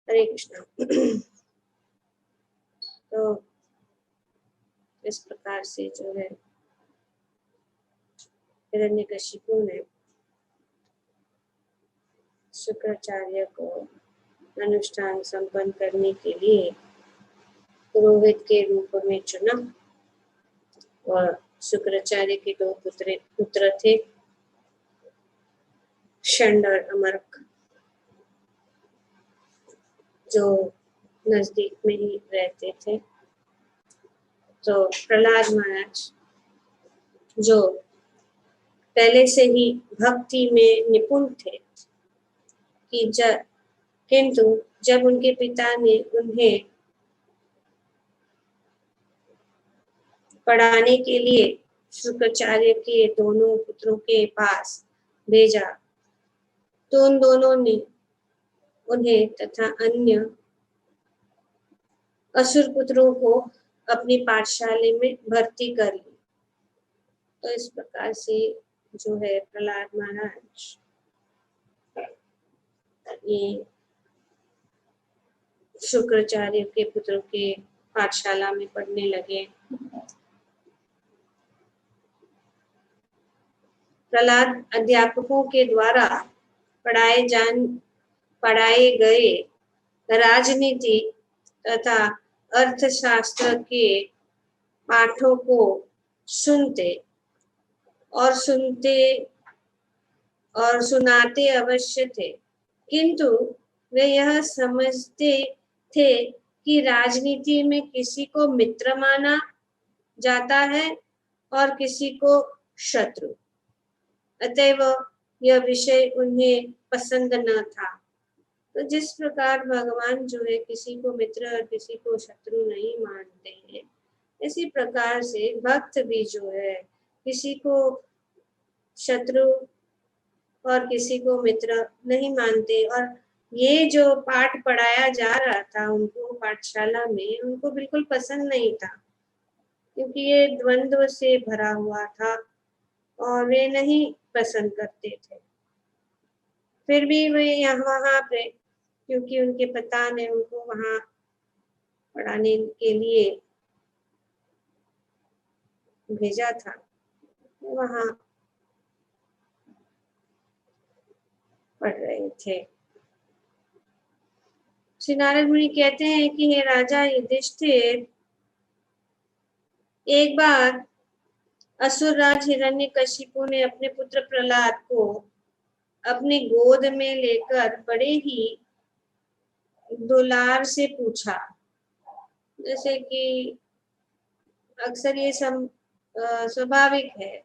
हरे कृष्णा। तो इस प्रकार से जो है हिरण्यकशिपु ने शुक्राचार्य को अनुष्ठान संपन्न करने के लिए पुरोहित के रूप में चुना और शुक्राचार्य के दो पुत्र थे, षंड और अमरक, जो नजदीक में ही रहते थे। तो प्रहलाद महाराज जो पहले से ही भक्ति में निपुण थे किंतु जब उनके पिता ने उन्हें पढ़ाने के लिए शुक्राचार्य के दोनों पुत्रों के पास भेजा तो उन दोनों ने उन्हें तथा अन्य असुर पुत्रों को अपनी पाठशाला में भर्ती कर ली। तो इस प्रकार से जो है प्रहलाद महाराज ये शुक्राचार्य के पुत्रों के पाठशाला में पढ़ने लगे। प्रहलाद अध्यापकों के द्वारा पढ़ाए गए राजनीति तथा अर्थशास्त्र के पाठों को सुनते और सुनाते अवश्य थे, किंतु वे यह समझते थे कि राजनीति में किसी को मित्र माना जाता है और किसी को शत्रु, अतएव यह विषय उन्हें पसंद न था। तो जिस प्रकार भगवान जो है किसी को मित्र और किसी को शत्रु नहीं मानते हैं, इसी प्रकार से भक्त भी जो है किसी को शत्रु और किसी को मित्र नहीं मानते। और ये जो पाठ पढ़ाया जा रहा था उनको पाठशाला में, उनको बिल्कुल पसंद नहीं था, क्योंकि ये द्वंद्व से भरा हुआ था और वे नहीं पसंद करते थे। फिर भी वे वहाँ पे, क्योंकि उनके पिता ने उनको वहाँ पढ़ाने के लिए भेजा था, वहाँ पढ़ रहे थे। श्री नारद मुनि कहते हैं कि हे राजा युधिष्ठिर, एक बार असुरराज हिरण्यकशिपु ने अपने पुत्र प्रहलाद को अपनी गोद में लेकर बड़े ही दुलार से पूछा। जैसे कि अक्सर ये स्वाभाविक है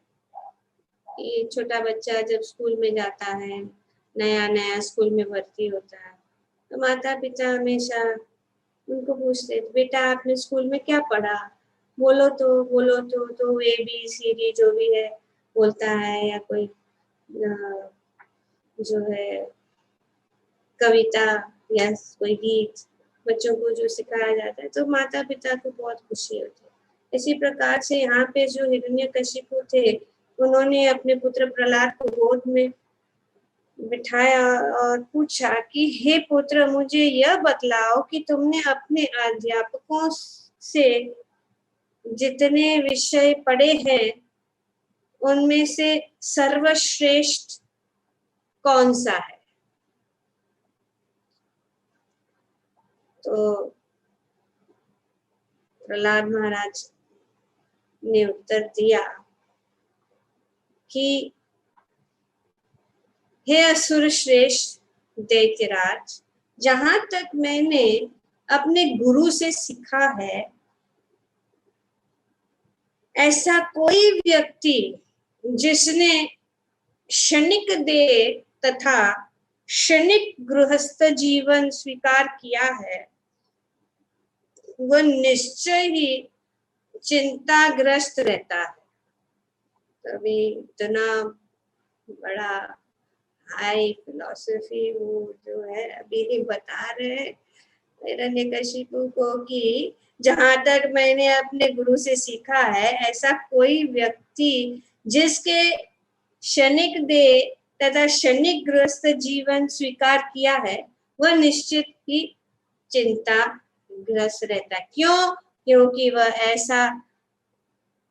कि छोटा बच्चा जब स्कूल में जाता है, नया स्कूल में भर्ती होता है, तो माता पिता हमेशा उनको पूछते हैं, बेटा आपने स्कूल में क्या पढ़ा, बोलो तो ABCD जो भी है बोलता है, या कोई जो है कविता या कोई गीत बच्चों को जो सिखाया जाता है, तो माता पिता को बहुत खुशी होती है। इसी प्रकार से यहाँ पे जो हिरण्यकशिपु थे, उन्होंने अपने पुत्र प्रहलाद को गोद में बिठाया और पूछा कि हे पुत्र, मुझे यह बतलाओ कि तुमने अपने अध्यापकों से जितने विषय पढ़े हैं उनमें से सर्वश्रेष्ठ कौन सा है। तो प्रहलाद महाराज ने उत्तर दिया कि हे असुर श्रेष्ठ दैत्यराज, जहां तक मैंने अपने गुरु से सीखा है, ऐसा कोई व्यक्ति जिसने क्षणिक देह तथा क्षणिक गृहस्थ जीवन स्वीकार किया है, वह निश्चय ही चिंताग्रस्त रहता है। तभी इतना बड़ा हाई फिलॉसफी वो जो है अभी ही बता रहे हिरण्यकशिपु को कि जहां तक मैंने अपने गुरु से सीखा है, ऐसा कोई व्यक्ति जिसके क्षणिक देह तथा क्षणिक गृहस्थ जीवन स्वीकार किया है, वह निश्चित ही चिंता ग्रस्त रहता है। क्यों? क्योंकि वह ऐसा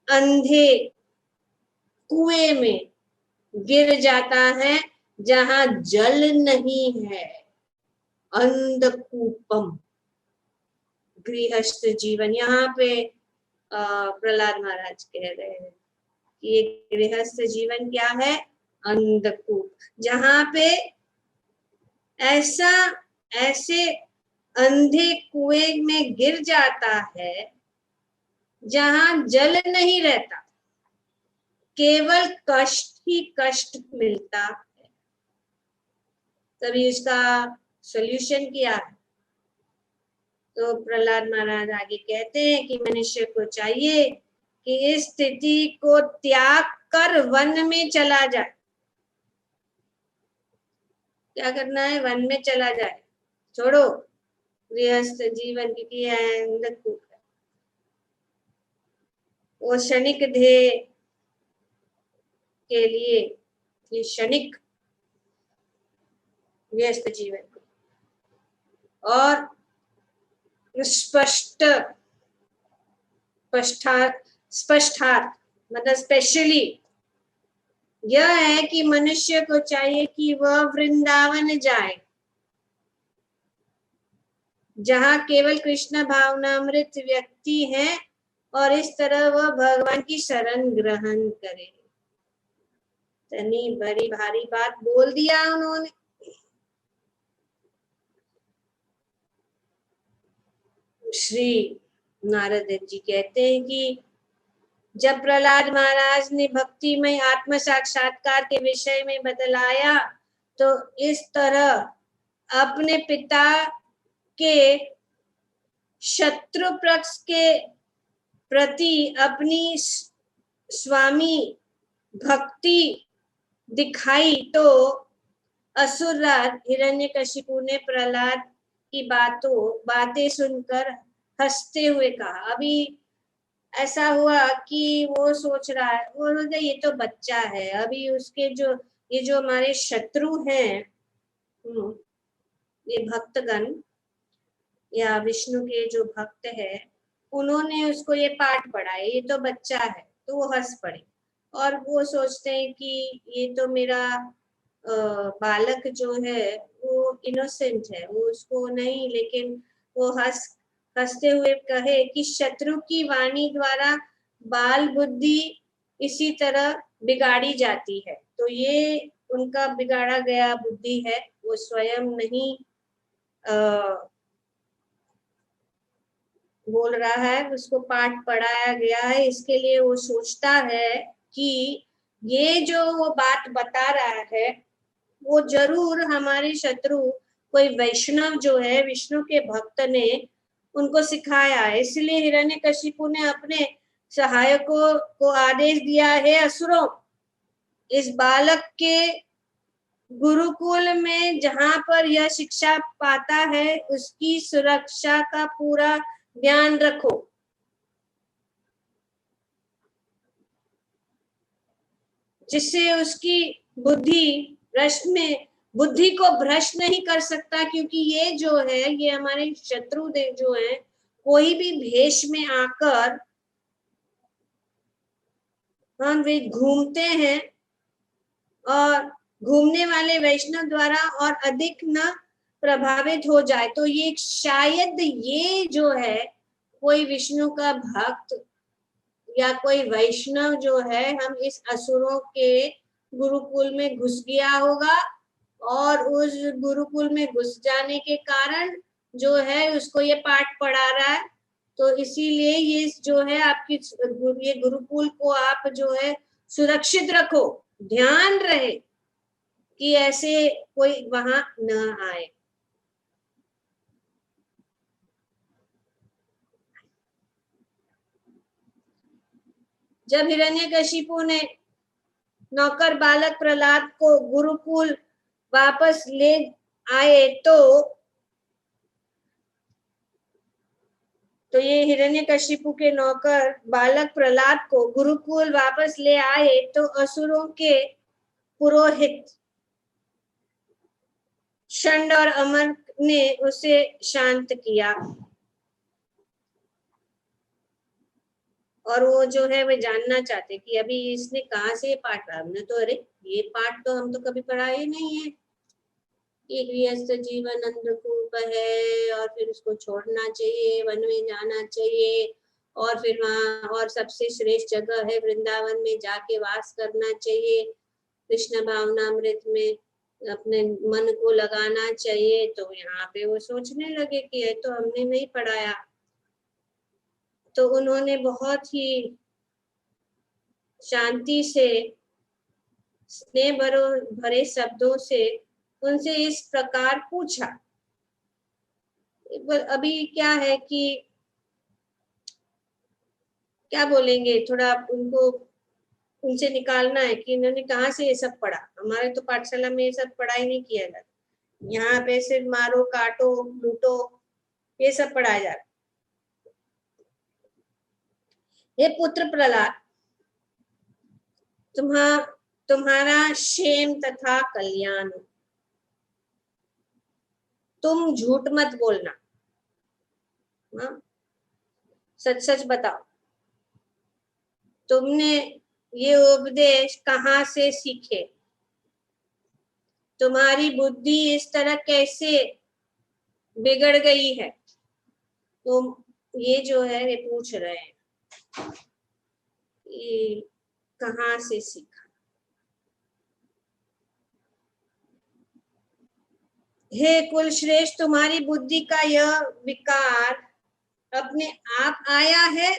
अंधे कुएं में गिर जाता है जहां जल नहीं है। अंधकूपम गृहस्थ जीवन, यहाँ पे प्रहलाद महाराज कह रहे हैं कि ये गृहस्थ जीवन क्या है? अंधकूप, जहां पे ऐसे अंधे कुएं में गिर जाता है जहां जल नहीं रहता, केवल कष्ट ही कष्ट मिलता है। तभी उसका सॉल्यूशन क्या है? तो प्रहलाद महाराज आगे कहते हैं कि मनुष्य को चाहिए कि इस स्थिति को त्याग कर वन में चला जाए। क्या करना है? वन में चला जाए, छोड़ो गृहस्थ जीवन की अंधकूप, वो क्षणिक ध्येय के लिए, ये क्षणिक व्यस्त जीवन को, और स्पष्टार्थ मतलब स्पेशली यह है कि मनुष्य को चाहिए कि वह वृंदावन जाए, जहां केवल कृष्ण भावनामृत व्यक्ति है, और इस तरह वह भगवान की शरण ग्रहण करे। इतनी बड़ी भारी बात बोल दिया उन्होंने। श्री नारद जी कहते हैं कि जब प्रहलाद महाराज ने भक्तिमय आत्म साक्षात्कार के विषय में बतलाया, तो इस तरह अपने पिता के शत्रु पक्ष के प्रति अपनी स्वामी भक्ति दिखाई, तो असुरराज हिरण्यकशिपु ने प्रहलाद की बातें सुनकर हंसते हुए कहा। अभी ऐसा हुआ कि वो सोच रहा है, वो ये तो बच्चा है, अभी उसके ये जो हमारे शत्रु हैं, ये भक्तगण या विष्णु के जो भक्त है, उन्होंने उसको ये पाठ पढ़ाया, ये तो बच्चा है, तो वो हंस पड़े। और वो सोचते हैं कि ये तो मेरा बालक जो है वो इनोसेंट है, वो उसको नहीं, लेकिन वो हंसते हुए कहे कि शत्रु की वाणी द्वारा बाल बुद्धि इसी तरह बिगाड़ी जाती है। तो ये उनका बिगाड़ा गया बुद्धि है, वो स्वयं नहीं बोल रहा है, उसको पाठ पढ़ाया गया है, इसके लिए वो सोचता है कि ये जो वो बात बता रहा है वो जरूर हमारे शत्रु कोई वैष्णव जो है, विष्णु के भक्त ने उनको सिखाया है। इसलिए हिरण्यकशिपु ने अपने सहायकों को आदेश दिया है, असुरों, इस बालक के गुरुकुल में जहां पर यह शिक्षा पाता है उसकी सुरक्षा का पूरा ध्यान रखो। जिससे उसकी बुद्धि को भ्रष्ट नहीं कर सकता, क्योंकि ये जो है, ये हमारे शत्रु जो है, कोई भी भेष में आकर हम वे घूमते हैं, और घूमने वाले वैष्णव द्वारा और अधिक न प्रभावित हो जाए। तो ये शायद ये जो है कोई विष्णु का भक्त या कोई वैष्णव जो है, हम इस असुरों के गुरुकुल में घुस गया होगा, और उस गुरुकुल में घुस जाने के कारण जो है उसको ये पाठ पढ़ा रहा है। तो इसीलिए ये जो है आपकी ये गुरुकुल को आप जो है सुरक्षित रखो, ध्यान रहे कि ऐसे कोई वहां न आए। जब हिरण्यकशिपु ने नौकर बालक प्रहलाद को गुरुकुल वापस ले आए, तो ये हिरण्यकशिपु के नौकर बालक प्रहलाद को गुरुकुल वापस ले आए, तो असुरों के पुरोहित षंड और ने उसे शांत किया और वो जो है वो जानना चाहते कि अभी इसने कहाँ से ये पाठ पढ़ा। हमने तो अरे ये पाठ तो हम तो कभी पढ़ा ही नहीं है। एक गृहस्थ जीवन अंधकूप है और फिर उसको छोड़ना चाहिए, वन में जाना चाहिए और फिर वहाँ और सबसे श्रेष्ठ जगह है वृंदावन में जाके वास करना चाहिए, कृष्ण भावनामृत में अपने मन को लगाना चाहिए। तो यहाँ पे वो सोचने लगे कि ये तो हमने नहीं पढ़ाया। तो उन्होंने बहुत ही शांति से स्नेह भरे शब्दों से उनसे इस प्रकार पूछा। अभी क्या है कि क्या बोलेंगे, थोड़ा उनको उनसे निकालना है कि इन्होंने कहाँ से ये सब पढ़ा। हमारे तो पाठशाला में ये सब पढ़ाई नहीं किया जाता। यहाँ पे सिर्फ मारो काटो लूटो ये सब पढ़ाया जाता। हे पुत्र प्रहलाद, तुम्हारा क्षेम तथा कल्याण हो। तुम झूठ मत बोलना, सच सच बताओ तुमने ये उपदेश कहाँ से सीखे, तुम्हारी बुद्धि इस तरह कैसे बिगड़ गई है। तो ये जो है ये पूछ रहे हैं ये कहाँ से सीखा। हे कुल श्रेष्ठ, तुम्हारी बुद्धि का यह विकार अपने आप आया है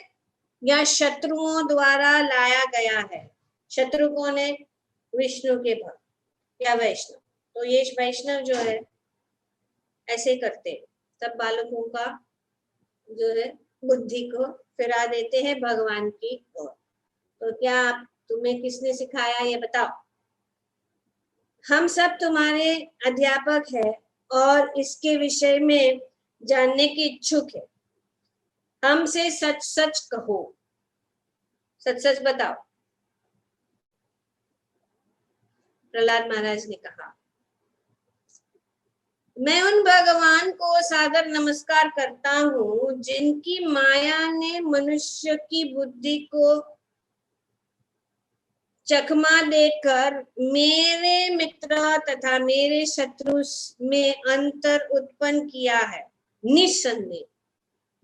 या शत्रुओं द्वारा लाया गया है। शत्रु कौन है? विष्णु के भक्त या वैष्णव। तो ये वैष्णव जो है ऐसे करते, सब बालकों का जो है बुद्धि को फिरा देते हैं भगवान की ओर। तो क्या तुम्हें किसने सिखाया ये बताओ। हम सब तुम्हारे अध्यापक हैं और इसके विषय में जानने की इच्छुक है। हमसे सच सच कहो, सच सच बताओ। प्रहलाद महाराज ने कहा, मैं उन भगवान को सादर नमस्कार करता हूँ जिनकी माया ने मनुष्य की बुद्धि को चकमा देकर मेरे मित्र तथा मेरे शत्रु में अंतर उत्पन्न किया है। निस्संदेह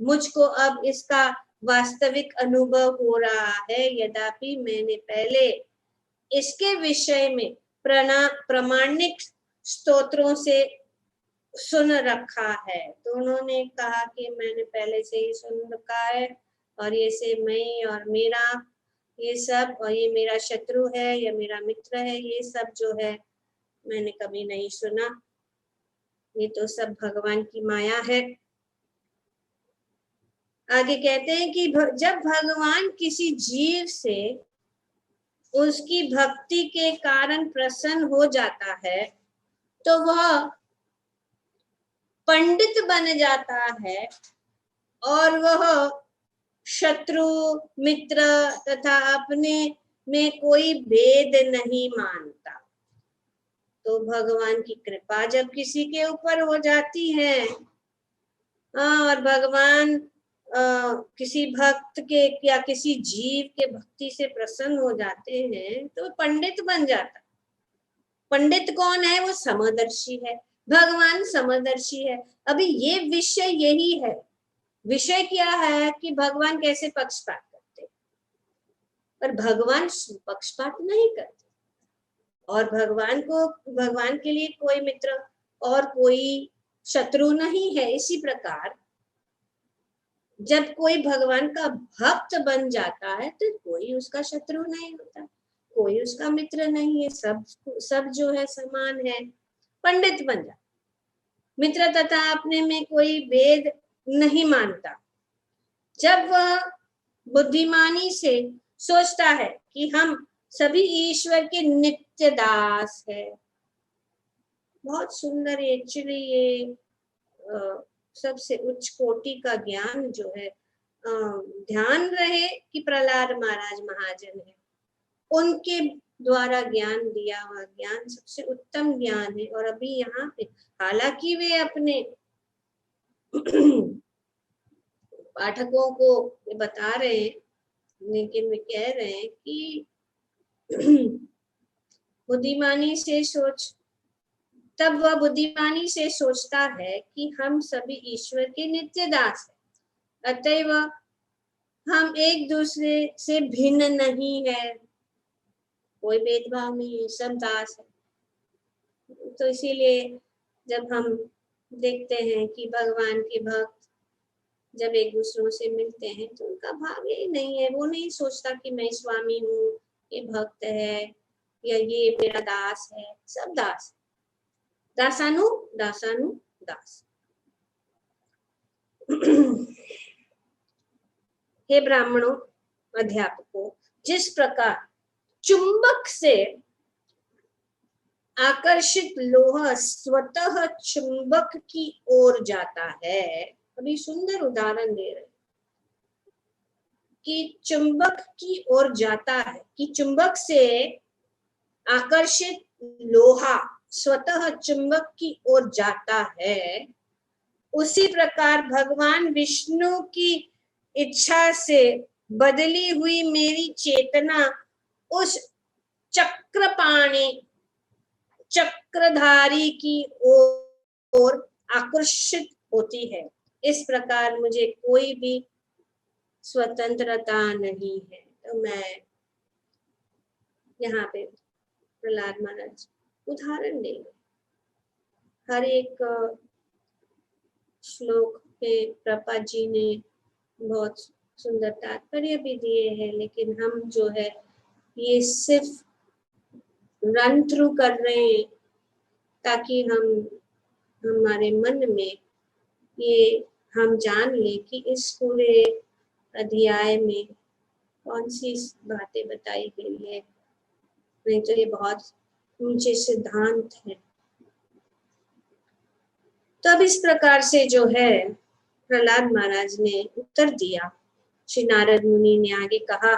मुझको अब इसका वास्तविक अनुभव हो रहा है, यद्यपि मैंने पहले इसके विषय में प्रामाणिक स्तोत्रों से सुन रखा है। तो उन्होंने कहा कि मैंने पहले से ही सुन रखा है और ये से मैं और मेरा ये सब, और ये मेरा शत्रु है या मेरा मित्र है, ये सब जो है मैंने कभी नहीं सुना। ये तो सब भगवान की माया है। आगे कहते हैं कि जब भगवान किसी जीव से उसकी भक्ति के कारण प्रसन्न हो जाता है तो वह पंडित बन जाता है और वह शत्रु मित्र तथा अपने में कोई भेद नहीं मानता। तो भगवान की कृपा जब किसी के ऊपर हो जाती है, और भगवान किसी भक्त के या किसी जीव के भक्ति से प्रसन्न हो जाते हैं तो पंडित बन जाता। पंडित कौन है? वो समदर्शी है। भगवान समदर्शी है। अभी ये विषय यही है। विषय क्या है कि भगवान कैसे पक्षपात करते, पर भगवान पक्षपात नहीं करते। और भगवान के लिए कोई मित्र और कोई शत्रु नहीं है। इसी प्रकार जब कोई भगवान का भक्त बन जाता है तो कोई उसका शत्रु नहीं होता, कोई उसका मित्र नहीं है। सब जो है समान है। पंडित बन जाता, मित्र तथा अपने में कोई भेद नहीं मानता। जब वह बुद्धिमानी से सोचता है कि हम सभी ईश्वर के नित्य दास है। बहुत सुंदर एक्चुअली ये सबसे उच्च कोटि का ज्ञान जो है, ध्यान रहे कि प्रहलाद महाराज महाजन है, उनके द्वारा ज्ञान दिया हुआ ज्ञान सबसे उत्तम ज्ञान है। और अभी यहाँ पे हालांकि वे अपने पाठकों को ये बता रहे हैं, लेकिन वे कह रहे हैं कि बुद्धिमानी से सोच, तब वह बुद्धिमानी से सोचता है कि हम सभी ईश्वर के नित्य दास हैं, अतएव हम एक दूसरे से भिन्न नहीं है, कोई भेदभाव नहीं है, सब दास है। तो इसीलिए जब हम देखते हैं कि भगवान के भक्त जब एक दूसरों से मिलते हैं तो उनका भाव यही नहीं है, वो नहीं सोचता कि मैं स्वामी हूँ, ये भक्त है या ये मेरा दास है, सब दास, दासानु दासानु दास। हे ब्राह्मणों, अध्यापकों, जिस प्रकार चुंबक से आकर्षित लोहा स्वतः चुंबक की ओर जाता है, अभी सुंदर उदाहरण दे रहे कि चुंबक की ओर जाता है, कि चुंबक से आकर्षित लोहा स्वतः चुंबक की ओर जाता है, उसी प्रकार भगवान विष्णु की इच्छा से बदली हुई मेरी चेतना उस चक्रपाणी चक्रधारी की ओर आकर्षित होती है। इस प्रकार मुझे कोई भी स्वतंत्रता नहीं है। तो मैं यहाँ पे प्रहलाद महाराज उदाहरण देंगे, हर एक श्लोक पे प्रभुपाद जी ने बहुत सुंदर तात्पर्य भी दिए हैं, लेकिन हम जो है ये सिर्फ रन थ्रू कर रहे हैं ताकि हमारे मन में ये हम जान लें कि इस पूरे अध्याय में कौन सी बातें बताई गई है। नहीं तो ये बहुत ऊंचे सिद्धांत है। तो अब इस प्रकार से जो है प्रहलाद महाराज ने उत्तर दिया। श्री नारद मुनि ने आगे कहा,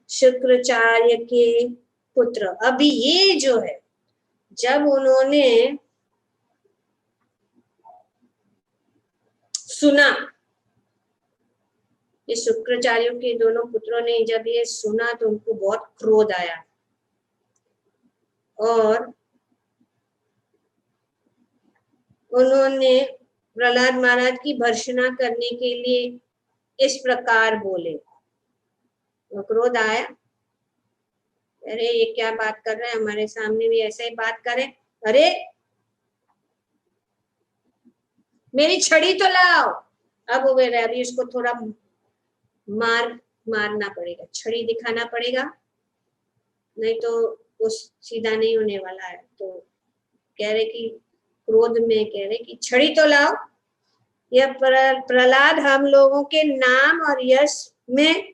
शुक्राचार्य के पुत्र, अभी ये जो है जब उन्होंने सुना, ये शुक्राचार्यों के दोनों पुत्रों ने जब ये सुना तो उनको बहुत क्रोध आया और उन्होंने प्रहलाद महाराज की भर्त्सना करने के लिए इस प्रकार बोले। तो क्रोध आया, अरे ये क्या बात कर रहे हैं, हमारे सामने भी ऐसे ही बात करें, अरे मेरी छड़ी तो लाओ। अब वो अभी उसको थोड़ा मारना पड़ेगा, छड़ी दिखाना पड़ेगा, नहीं तो वो सीधा नहीं होने वाला है। तो कह रहे कि क्रोध में कह रहे कि छड़ी तो लाओ, यह प्रहलाद हम लोगों के नाम और यश में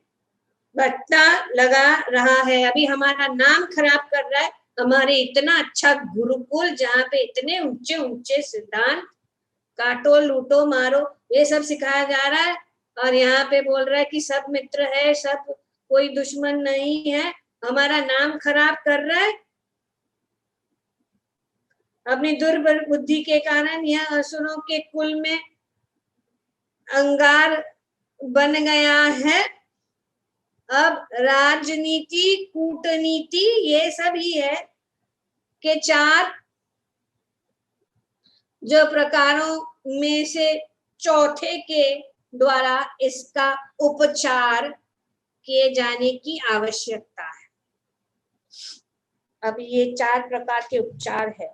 बट्टा लगा रहा है, अभी हमारा नाम खराब कर रहा है। हमारे इतना अच्छा गुरुकुल जहाँ पे इतने ऊंचे ऊंचे सिद्धांत, काटो लूटो मारो, ये सब सिखाया जा रहा है, और यहाँ पे बोल रहा है कि सब मित्र है, सब कोई दुश्मन नहीं है, हमारा नाम खराब कर रहा है। अपनी दुर्बुद्धि के कारण यह असुरों के कुल में अंगार बन गया है। अब राजनीति, कूटनीति, ये सब ही है के चार जो प्रकारों में से चौथे के द्वारा इसका उपचार किए जाने की आवश्यकता है। अब ये चार प्रकार के उपचार है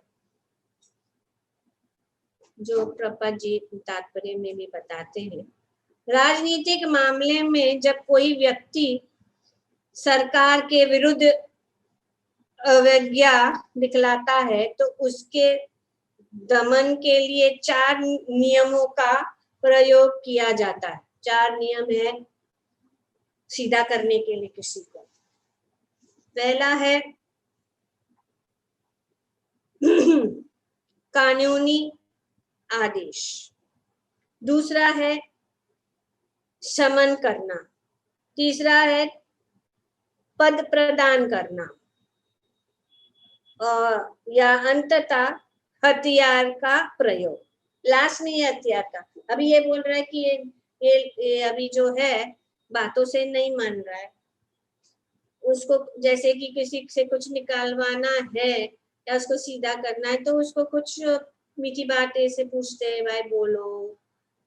जो प्रभुपाद जी तात्पर्य में भी बताते हैं। राजनीतिक मामले में जब कोई व्यक्ति सरकार के विरुद्ध अवज्ञा दिखलाता है तो उसके दमन के लिए 4 नियमों का प्रयोग किया जाता है। 4 नियम है सीधा करने के लिए किसी को। पहला है कानूनी आदेश, दूसरा है समन करना, तीसरा है पद प्रदान करना, या अंततः हथियार का प्रयोग। लास्ट में ये हथियार का, अभी ये बोल रहा है कि ये अभी जो है बातों से नहीं मान रहा है उसको, जैसे कि किसी से कुछ निकालवाना है या उसको सीधा करना है तो उसको कुछ मीठी बातें से पूछते हैं, भाई बोलो,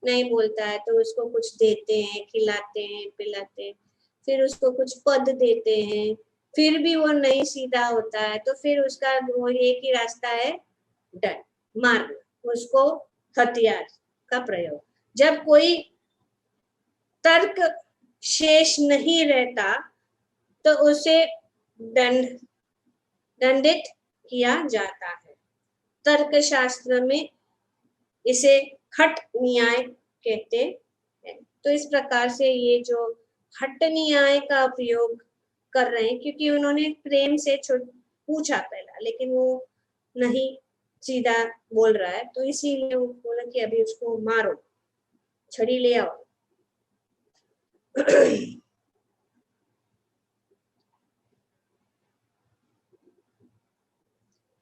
नहीं बोलता है तो उसको कुछ देते हैं, खिलाते हैं, पिलाते हैं, फिर उसको कुछ पद देते हैं, फिर भी वो नहीं सीधा होता है तो फिर उसका वो एक ही रास्ता है, डर, मारना, उसको हथियार का प्रयोग। जब कोई तर्क शेष नहीं रहता तो उसे दंडित किया जाता है। तर्क शास्त्र में इसे खट न्याय कहते हैं। तो इस प्रकार से ये जो खट न्याय का उपयोग कर रहे हैं, क्योंकि उन्होंने प्रेम से पूछा पहला, लेकिन वो नहीं सीधा बोल रहा है तो इसीलिए वो बोला कि अभी उसको मारो, छड़ी ले आओ।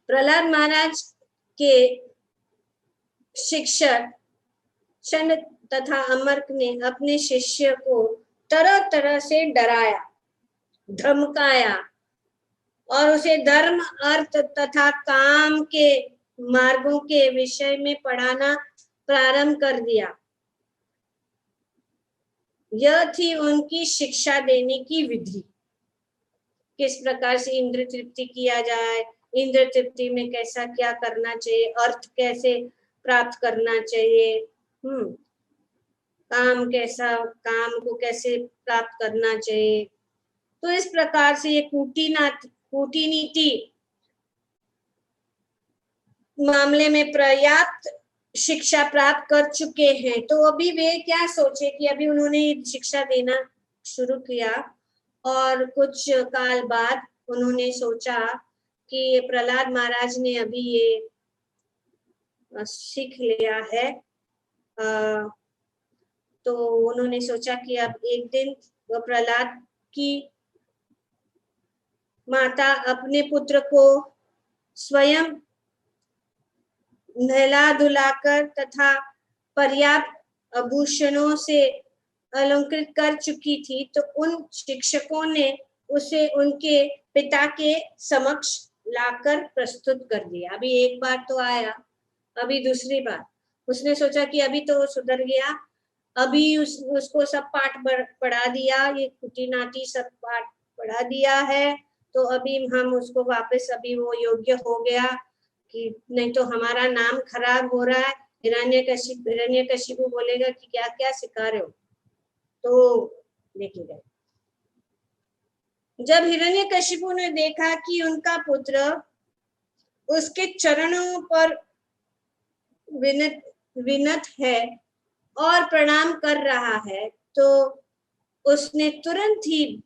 प्रहलाद महाराज के शिक्षक शन तथा अमर्क ने अपने शिष्य को तरह तरह से डराया, धमकाया और उसे धर्म, अर्थ तथा काम के मार्गों के विषय में पढ़ाना प्रारंभ कर दिया। यह थी उनकी शिक्षा देने की विधि। किस प्रकार से इंद्र तृप्ति किया जाए, इंद्र तृप्ति में कैसा क्या करना चाहिए, अर्थ कैसे प्राप्त करना चाहिए, काम कैसा, काम को कैसे प्राप्त करना चाहिए। तो इस प्रकार से ये कूटनीति मामले में पर्याप्त शिक्षा प्राप्त कर चुके हैं। तो अभी वे क्या सोचे कि अभी उन्होंने शिक्षा देना शुरू किया और कुछ काल बाद उन्होंने सोचा कि प्रहलाद महाराज ने अभी ये सीख लिया है, तो उन्होंने सोचा कि अब एक दिन वह प्रहलाद की माता अपने पुत्र को स्वयं नहला धुलाकर तथा पर्याप्त आभूषणों से अलंकृत कर चुकी थी, तो उन शिक्षकों ने उसे उनके पिता के समक्ष लाकर प्रस्तुत कर दिया। अभी एक बार तो आया, अभी दूसरी बार उसने सोचा कि अभी तो सुधर गया, अभी उसको सब पाठ पढ़ा दिया, ये कुटीनाटी सब पाठ पढ़ा दिया है, तो अभी हम उसको वापस, अभी वो योग्य हो गया कि नहीं तो हमारा नाम खराब हो रहा है। हिरण्यकशिपु बोलेगा कि क्या क्या सिखा रहे हो। तो देखिए, जब हिरण्यकशिपु ने देखा कि उनका पुत्र उसके चरणों पर विनत है और प्रणाम कर रहा है, तो उसने तुरंत ही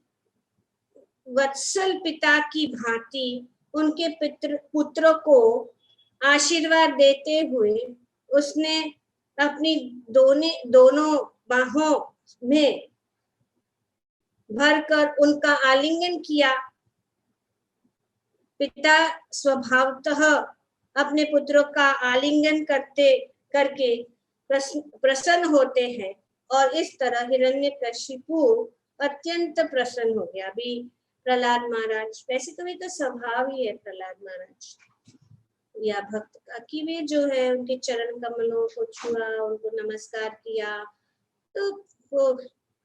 वत्सल पिता की भांति उनके पुत्र को आशीर्वाद देते हुए उसने अपनी दोनों बाहों में भरकर उनका आलिंगन किया। पिता स्वभावतः अपने पुत्रों का आलिंगन करके प्रसन्न होते हैं और इस तरह हिरण्यकशिपु अत्यंत प्रसन्न हो गया। अभी प्रहलाद महाराज, वैसे तो ये तो स्वभाव ही है प्रहलाद महाराज या भक्त का कि वे जो है उनके चरण कमलों को छुआ, उनको नमस्कार किया, तो वो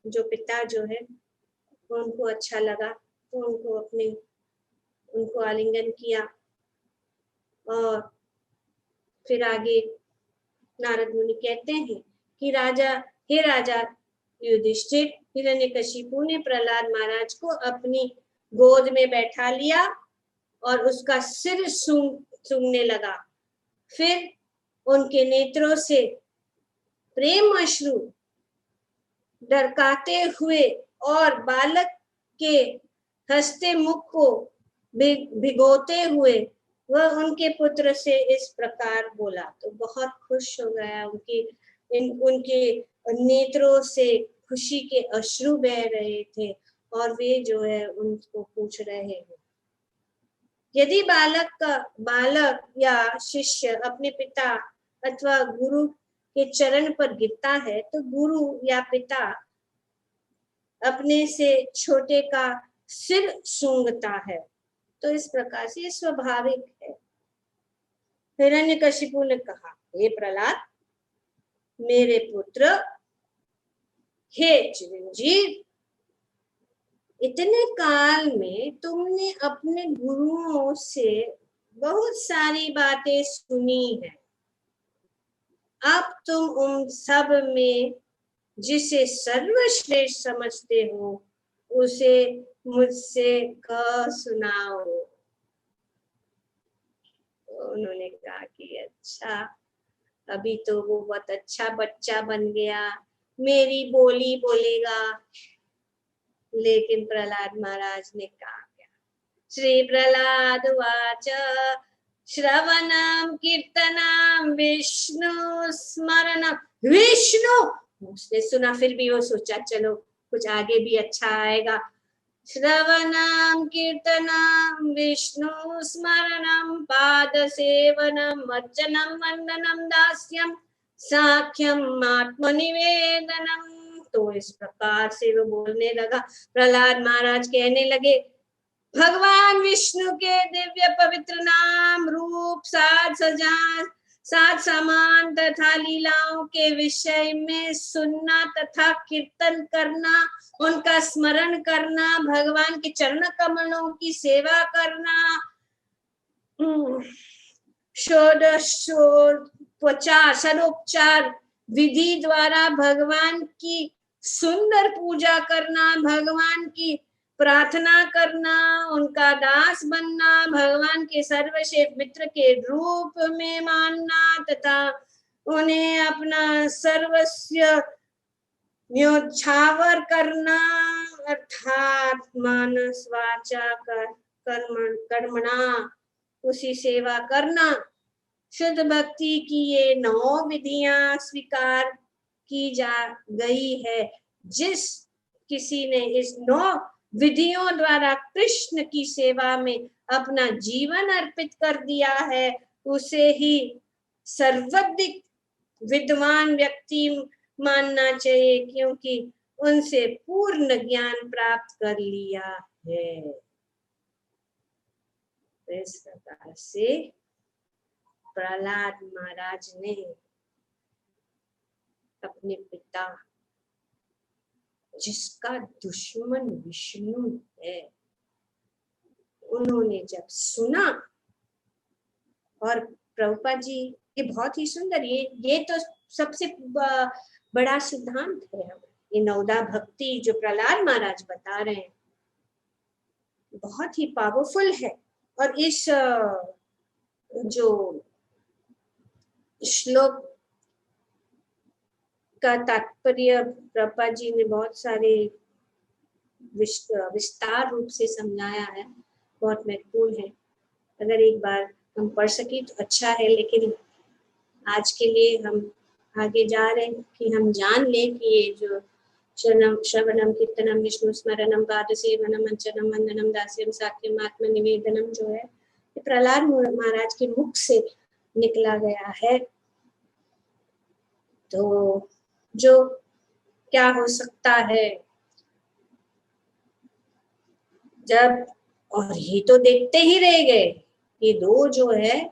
जो पिता जो है उनको अच्छा लगा, तो उनको आलिंगन किया। और फिर आगे नारद मुनि कहते हैं कि हे राजा युधिष्ठिर, हिरण्यकशिपु ने प्रहलाद महाराज को अपनी गोद में बैठा लिया और उसका सिर सूंघने लगा। फिर उनके नेत्रों से प्रेम अश्रु डरकाते हुए और बालक के हंसते मुख को भिगोते हुए वह उनके पुत्र से इस प्रकार बोला। तो बहुत खुश हो गया, उनके नेत्रों से खुशी के अश्रु बह रहे थे और वे जो है उनको पूछ रहे हैं। यदि बालक या शिष्य अपने पिता अथवा गुरु के चरण पर गिरता है तो गुरु या पिता अपने से छोटे का सिर सूंघता है। तो इस प्रकार से स्वाभाविक है। हिरण्यकशिपु ने कहा, हे प्रहलाद, मेरे पुत्र, हे चिरंजीव, इतने काल में तुमने अपने गुरुओं से बहुत सारी बातें सुनी है। अब तुम उन सब में जिसे सर्वश्रेष्ठ समझते हो उसे मुझसे कह सुनाओ। तो उन्होंने कहा कि अच्छा, अभी तो वो बहुत अच्छा बच्चा बन गया, मेरी बोली बोलेगा। लेकिन प्रहलाद महाराज ने कहा क्या? श्री प्रहलाद वाच श्रवणम कीर्तनम विष्णु स्मरणम। विष्णु उसने सुना, फिर भी वो सोचा चलो कुछ आगे भी अच्छा आएगा। श्रवणम कीर्तनम विष्णु स्मरणम पाद सेवनम अर्चनम वंदनम दास्यम साख्यम आत्मनिवेदनम। तो इस प्रकार से वो बोलने लगा। प्रहलाद महाराज कहने लगे, भगवान विष्णु के दिव्य पवित्र नाम, रूप, साज सामान तथा लीलाओं के विषय में सुनना तथा कीर्तन करना, उनका स्मरण करना, भगवान के चरण कमलों की सेवा करना, षोडशोपचार विधि द्वारा भगवान की सुंदर पूजा करना, भगवान की प्रार्थना करना, उनका दास बनना, भगवान के सर्वश्रेष्ठ मित्र के रूप में मानना तथा उन्हें अपना सर्वस्व न्योछावर करना, अर्थात मानस वाचा कर्मणा उसी सेवा करना। शुद्ध भक्ति की ये 9 विधियां स्वीकार की जा गई है। जिस किसी ने इस 9 विधियों द्वारा कृष्ण की सेवा में अपना जीवन अर्पित कर दिया है, उसे ही सर्वाधिक विद्वान व्यक्ति मानना चाहिए, क्योंकि उनसे पूर्ण ज्ञान प्राप्त कर लिया है। इस प्रकार से प्रहलाद महाराज ने अपने पिता, जिसका दुश्मन विष्णु है, उन्होंने जब सुना, और प्रभुपाद जी ये बहुत ही सुंदर, ये तो सबसे बड़ा सिद्धांत है। ये नवदा भक्ति जो प्रहलाद महाराज बता रहे हैं बहुत ही पावरफुल है। और इस जो श्लोक का तात्पर्य प्रभुपाद जी ने बहुत सारे विस्तार रूप से समझाया है, बहुत महत्वपूर्ण है। अगर एक बार हम पढ़ सके तो अच्छा है, लेकिन आज के लिए हम आगे जा रहे हैं कि हम जान लें कि ये जो श्रवणम कीर्तनम विष्णु स्मरणम पाद सेवनम अर्चनम वंदनम दास्यम साख्यम आत्मनिवेदनम जो है, ये प्रहलाद महाराज के मुख से निकला गया है। तो जो क्या हो सकता है जब, और ये तो देखते ही रह गए, ये 2 जो है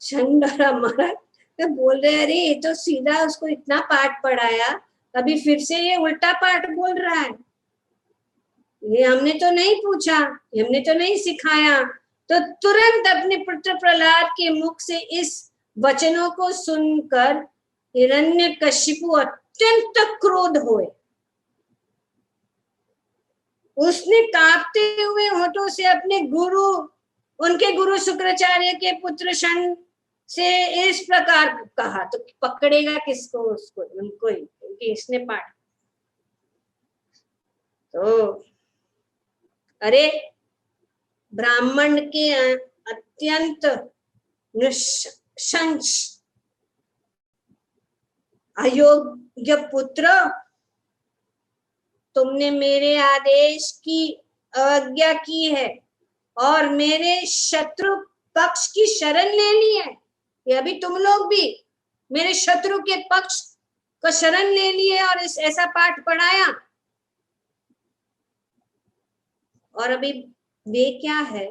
चंडरा महाराज तो बोल रहे, अरे ये तो सीधा उसको इतना पाठ पढ़ाया, अभी फिर से ये उल्टा पाठ बोल रहा है, ये हमने तो नहीं पूछा, हमने तो नहीं सिखाया। तो तुरंत अपने पुत्र प्रहलाद के मुख से इस वचनों को सुनकर हिरण्यकशिपु अत्यंत क्रोध हुए। उसने कांपते हुए होठों से अपने गुरु, उनके गुरु शुक्राचार्य के पुत्र शन से इस प्रकार कहा। तो पकड़ेगा किसको? उसको, उनको ही, क्योंकि इसने पाठ। तो अरे ब्राह्मण के अत्यंत नृशंस अयोग्य पुत्र, तुमने मेरे आदेश की अवज्ञा की है और मेरे शत्रु पक्ष की शरण ले ली है। ये अभी तुम लोग भी मेरे शत्रु के पक्ष को शरण ले लिए और इस ऐसा पाठ पढ़ाया। और अभी वे क्या है,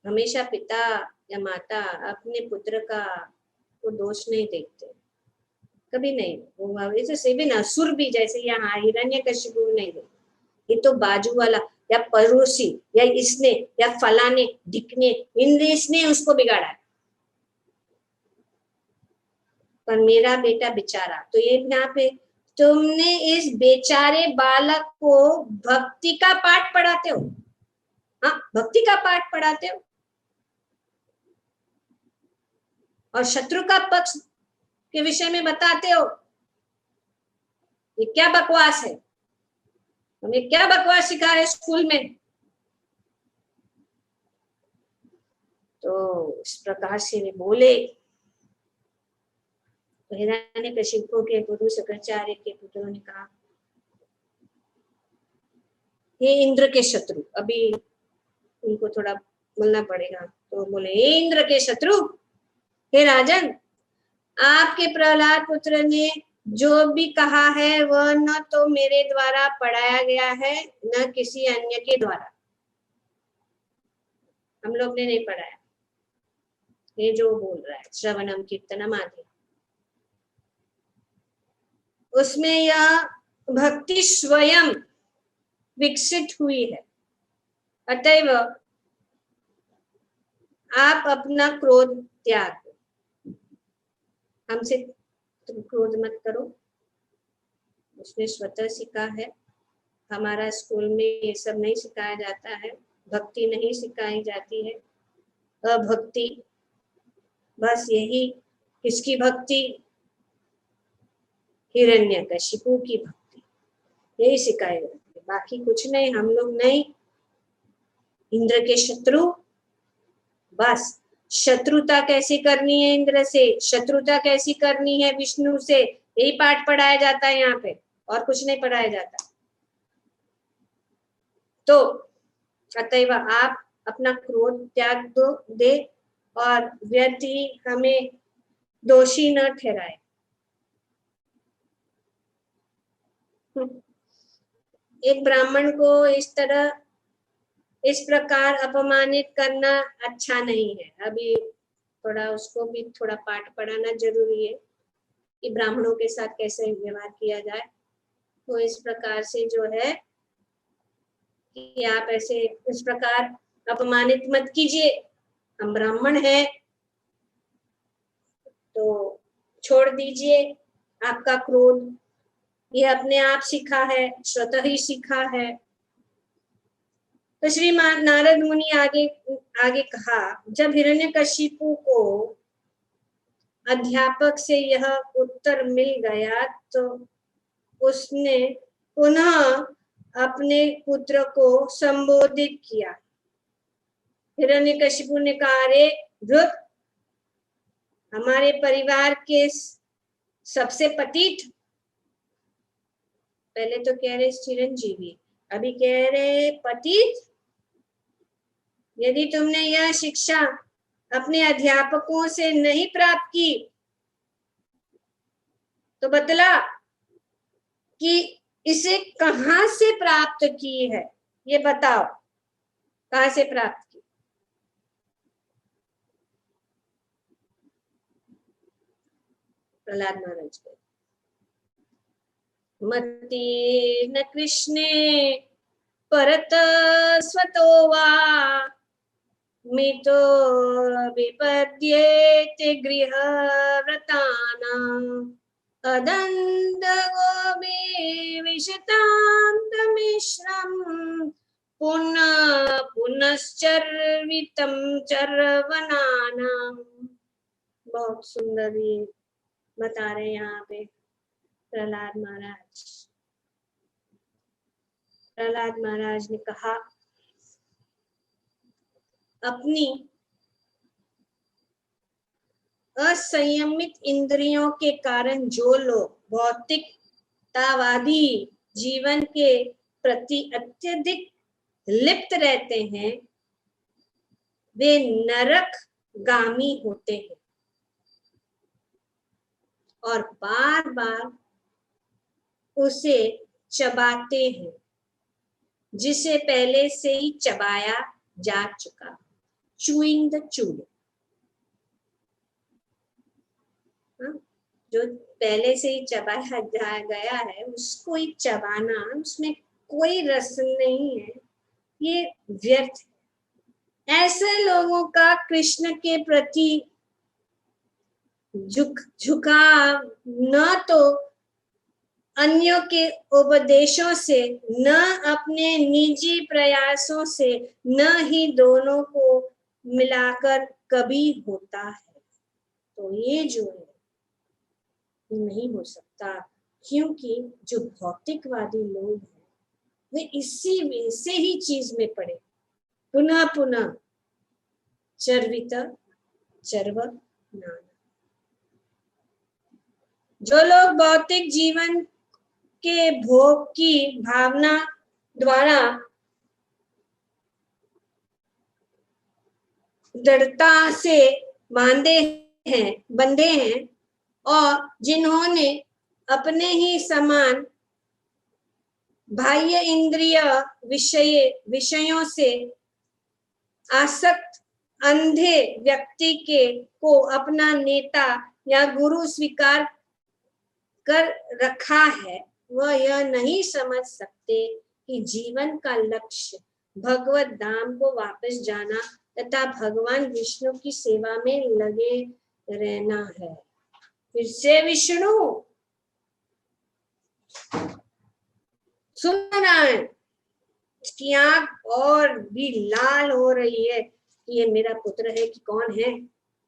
हमेशा पिता या माता अपने पुत्र का वो दोष नहीं देखते, कभी नहीं। वो जैसे भी ना असुर भी, जैसे यहाँ हिरण्यकशिपु नहीं देखते, ये तो बाजू वाला या पड़ोसी या इसने या फलाने ढिकने इसने उसको बिगाड़ा है, पर मेरा बेटा बेचारा। तो ये यहाँ पे तुमने इस बेचारे बालक को भक्ति का पाठ पढ़ाते हो। हाँ, भक्ति का पाठ पढ़ाते हो और शत्रु का पक्ष के विषय में बताते हो। ये क्या बकवास है? हमें क्या बकवास सिखा है स्कूल में? तो इस प्रकार से वे बोले। तो हिरण्यकशिपु के गुरु शुक्राचार्य के पुत्रों ने कहा, हे इंद्र के शत्रु, अभी उनको थोड़ा बोलना पड़ेगा। तो बोले, हे इंद्र के शत्रु, हे राजन, आपके प्रहलाद पुत्र ने जो भी कहा है वह न तो मेरे द्वारा पढ़ाया गया है न किसी अन्य के द्वारा। हम लोग ने नहीं पढ़ाया, ये जो बोल रहा है श्रवणम कीर्तनम आदि, उसमें यह भक्ति स्वयं विकसित हुई है। अतएव आप अपना क्रोध त्याग दो, हमसे तुम क्रोध मत करो। उसने स्वतः सीखा है। हमारा स्कूल में ये सब नहीं सिखाया जाता है, भक्ति नहीं सिखाई जाती है, अभक्ति। बस यही, किसकी भक्ति? हिरण्यकशिपु की भक्ति, यही सिखाई जाती है, बाकी कुछ नहीं। हम लोग नहीं। इंद्र के शत्रु, बस शत्रुता कैसी करनी है इंद्र से, शत्रुता कैसी करनी है विष्णु से, यही पाठ पढ़ाया जाता है यहाँ पे, और कुछ नहीं पढ़ाया जाता। तो अतएव आप अपना क्रोध त्याग दे और व्यर्थ ही हमें दोषी न ठहराए। एक ब्राह्मण को इस प्रकार अपमानित करना अच्छा नहीं है। अभी थोड़ा उसको भी थोड़ा पाठ पढ़ाना जरूरी है कि ब्राह्मणों के साथ कैसे व्यवहार किया जाए। तो इस प्रकार से जो है कि आप ऐसे इस प्रकार अपमानित मत कीजिए। हम ब्राह्मण हैं तो छोड़ दीजिए आपका क्रोध, ये अपने आप सीखा है, स्वतः ही सीखा है। तो श्री नारद मुनि आगे कहा, जब हिरण्यकशिपु को अध्यापक से यह उत्तर मिल गया तो उसने पुनः अपने पुत्र को संबोधित किया। हिरण्यकशिपु ने कहा, अरे धुत, हमारे परिवार के सबसे पतित, पहले तो कह रहे चिरंजीवी, अभी कह रहे पतित। यदि तुमने यह शिक्षा अपने अध्यापकों से नहीं प्राप्त की तो बतला कि इसे कहां से प्राप्त की है, ये बताओ, कहां से प्राप्त की? प्रहलाद महाराज को, मति न कृष्णे परत स्वतो वा मितो विपद्येते गृहव्रतानाम् अदन्दगो विशतान्तमिश्रम् पुनः पुनश्चर्वितं चर्वणानाम्। बहुत सुंदर ये बता रहे हैं यहाँ पे प्रहलाद महाराज। प्रहलाद महाराज ने कहा, अपनी असंयमित इंद्रियों के कारण जो लोग भौतिकतावादी जीवन के प्रति अत्यधिक लिप्त रहते हैं वे नरकगामी होते हैं और बार बार उसे चबाते हैं जिसे पहले से ही चबाया जा चुका। चूइंग द चूड, जो पहले से ही चबाया जा गया है उसको ही चबाना, उसमें कोई रस नहीं है, ये व्यर्थ है। ऐसे लोगों का कृष्ण के प्रति झुकाव न तो अन्यों के उपदेशों से, न अपने निजी प्रयासों से, न ही दोनों को मिलाकर कभी होता है। तो ये जो है नहीं हो सकता, क्योंकि जो भौतिकवादी लोग हैं वे इसी में से ही चीज में पड़े, पुनः पुनः चर्वित चर्व नाना। जो लोग भौतिक जीवन के भोग की भावना द्वारा दृढ़ता से बंधे हैं और जिन्होंने अपने ही समान बाह्य इंद्रिय विषयों से आसक्त अंधे व्यक्ति को अपना नेता या गुरु स्वीकार कर रखा है, वह यह नहीं समझ सकते कि जीवन का लक्ष्य भगवत धाम को वापस जाना तथा भगवान विष्णु की सेवा में लगे रहना है। फिर से विष्णु सुन रहा है, उसकी आंख और भी लाल हो रही है कि ये मेरा पुत्र है कि कौन है,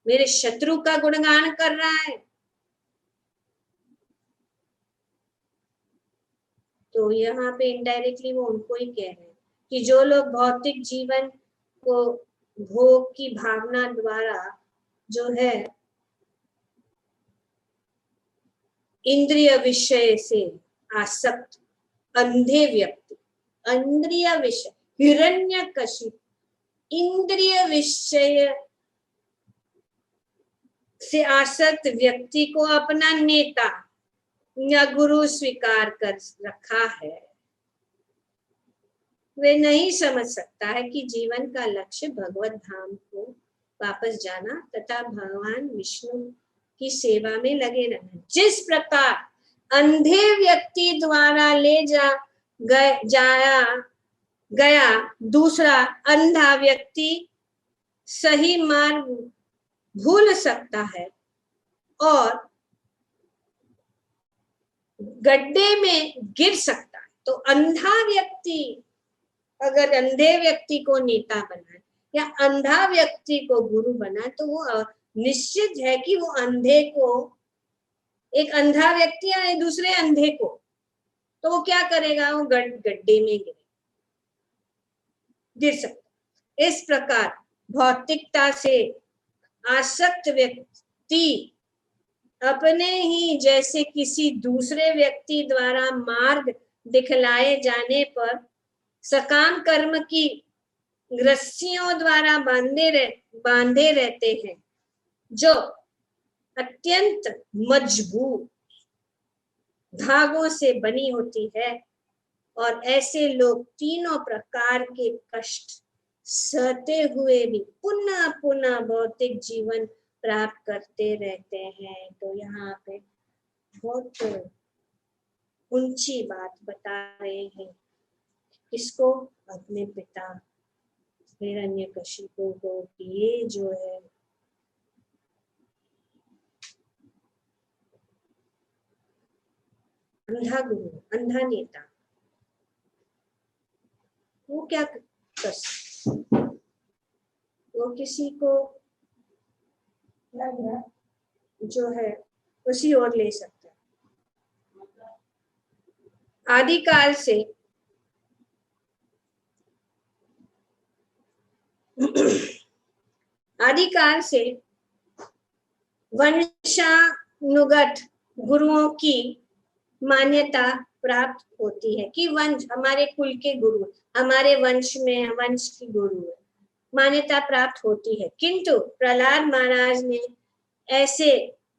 मेरे शत्रु का गुणगान कर रहा है। तो यहाँ पे इनडायरेक्टली वो उनको ही कह रहे हैं कि जो लोग भौतिक जीवन को भोग की भावना द्वारा जो है इंद्रिय विषय से आसक्त अंधे व्यक्ति, इंद्रिय विषय, हिरण्यकशिप इंद्रिय विषय से आसक्त व्यक्ति को अपना नेता या गुरु स्वीकार कर रखा है, वे नहीं समझ सकता है कि जीवन का लक्ष्य भगवत धाम को वापस जाना तथा भगवान विष्णु की सेवा में लगे रहना। जिस प्रकार अंधे व्यक्ति द्वारा ले जाया गया दूसरा अंधा व्यक्ति सही मार्ग भूल सकता है और गड्ढे में गिर सकता है, तो अंधा व्यक्ति अगर अंधे व्यक्ति को नेता बनाए या अंधा व्यक्ति को गुरु बनाए तो वो निश्चित है कि वो अंधे को, एक अंधा व्यक्ति या दूसरे अंधे को, तो वो क्या करेगा, वो गड्ढे में गिर सकता। इस प्रकार भौतिकता से आसक्त व्यक्ति अपने ही जैसे किसी दूसरे व्यक्ति द्वारा मार्ग दिखलाए जाने पर सकाम कर्म की रस्सियों द्वारा बांधे रहते हैं, जो अत्यंत मजबूत धागों से बनी होती है, और ऐसे लोग तीनों प्रकार के कष्ट सहते हुए भी पुनः पुनः भौतिक जीवन प्राप्त करते रहते हैं। तो यहाँ पे बहुत ऊंची बात बता रहे हैं, किसको, अपने पिता हिरण्यकशिपु को, ये जो है अंधा गुरु, अंधा नेता, वो क्या कर, वो किसी को जो है उसी ओर ले सकता है। आदिकाल से वंशानुगत गुरुओं की मान्यता प्राप्त होती है कि वंश हमारे कुल के गुरु, हमारे वंश में वंश की गुरु है, मान्यता प्राप्त होती है। किंतु प्रहलाद महाराज ने ऐसे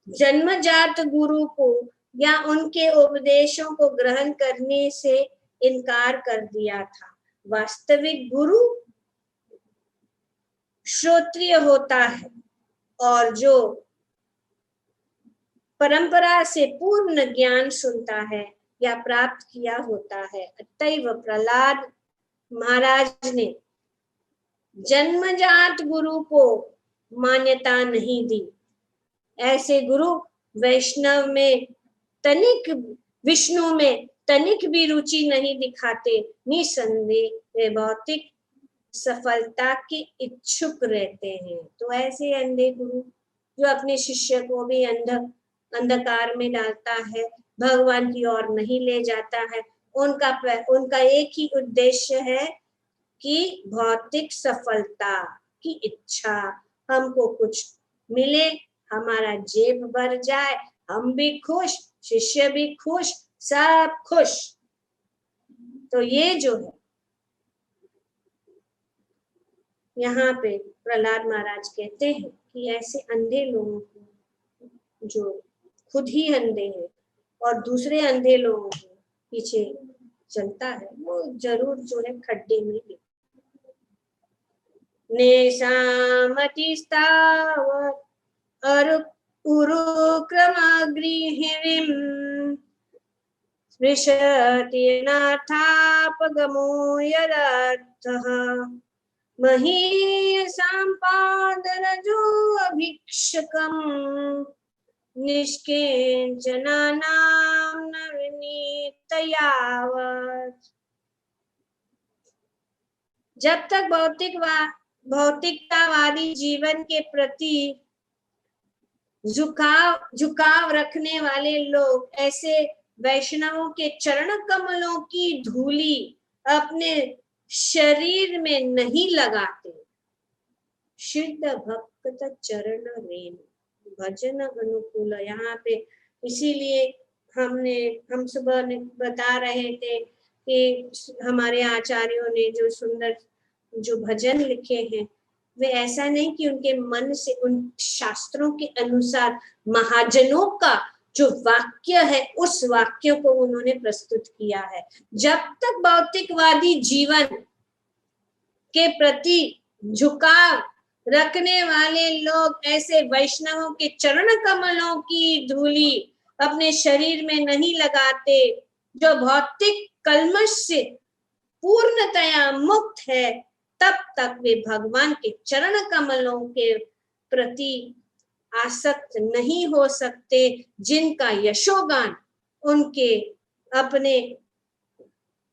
जन्मजात गुरु को या उनके उपदेशों को ग्रहण करने से इनकार कर दिया था। वास्तविक गुरु श्रोत्रिय होता है और जो परंपरा से पूर्ण ज्ञान सुनता है या प्राप्त किया होता है। अतएव प्रहलाद महाराज ने जन्मजात गुरु को मान्यता नहीं दी। ऐसे गुरु वैष्णव में तनिक, विष्णु में तनिक भी रुचि नहीं दिखाते, निसंदेह वे भौतिक सफलता के इच्छुक रहते हैं। तो ऐसे अंधे गुरु जो अपने शिष्य को भी अंधकार में डालता है, भगवान की ओर नहीं ले जाता है, उनका एक ही उद्देश्य है कि भौतिक सफलता की इच्छा, हमको कुछ मिले, हमारा जेब भर जाए, हम भी खुश, शिष्य भी खुश, सब खुश। तो ये जो है यहाँ पे प्रहलाद महाराज कहते हैं कि ऐसे अंधे लोगों को जो खुद ही अंधे हैं और दूसरे अंधे लोगों के पीछे चलता है, वो जरूर जो है खड्डे में गिरे। नेशामतिस्तावत् उरुक्रमगृहिणीं स्पृशति नाथापगमो यदर्थः महीयसां पादरजो अभीक्षकम् निष्किञ्चनानां न विनीतयावत्। जब तक भौतिकतावादी जीवन के प्रति झुकाव रखने वाले लोग ऐसे वैष्णवों के चरण कमलों की धूली अपने शरीर में नहीं लगाते, सिद्ध भक्त चरण रेणु भजन अनुकूल। यहाँ पे इसीलिए हम सुबह बता रहे थे कि हमारे आचार्यों ने जो सुंदर जो भजन लिखे हैं, वे ऐसा नहीं कि उनके मन से, उन शास्त्रों के अनुसार महाजनों का जो वाक्य है उस वाक्य को उन्होंने प्रस्तुत किया है। जब तक भौतिकवादी जीवन के प्रति झुकाव रखने वाले लोग ऐसे वैष्णवों के चरण कमलों की धूली अपने शरीर में नहीं लगाते, जो भौतिक कल्मश से पूर्णतया मुक्त है, तब तक वे भगवान के चरण कमलों के प्रति आसक्त नहीं हो सकते, जिनका यशोगान उनके अपने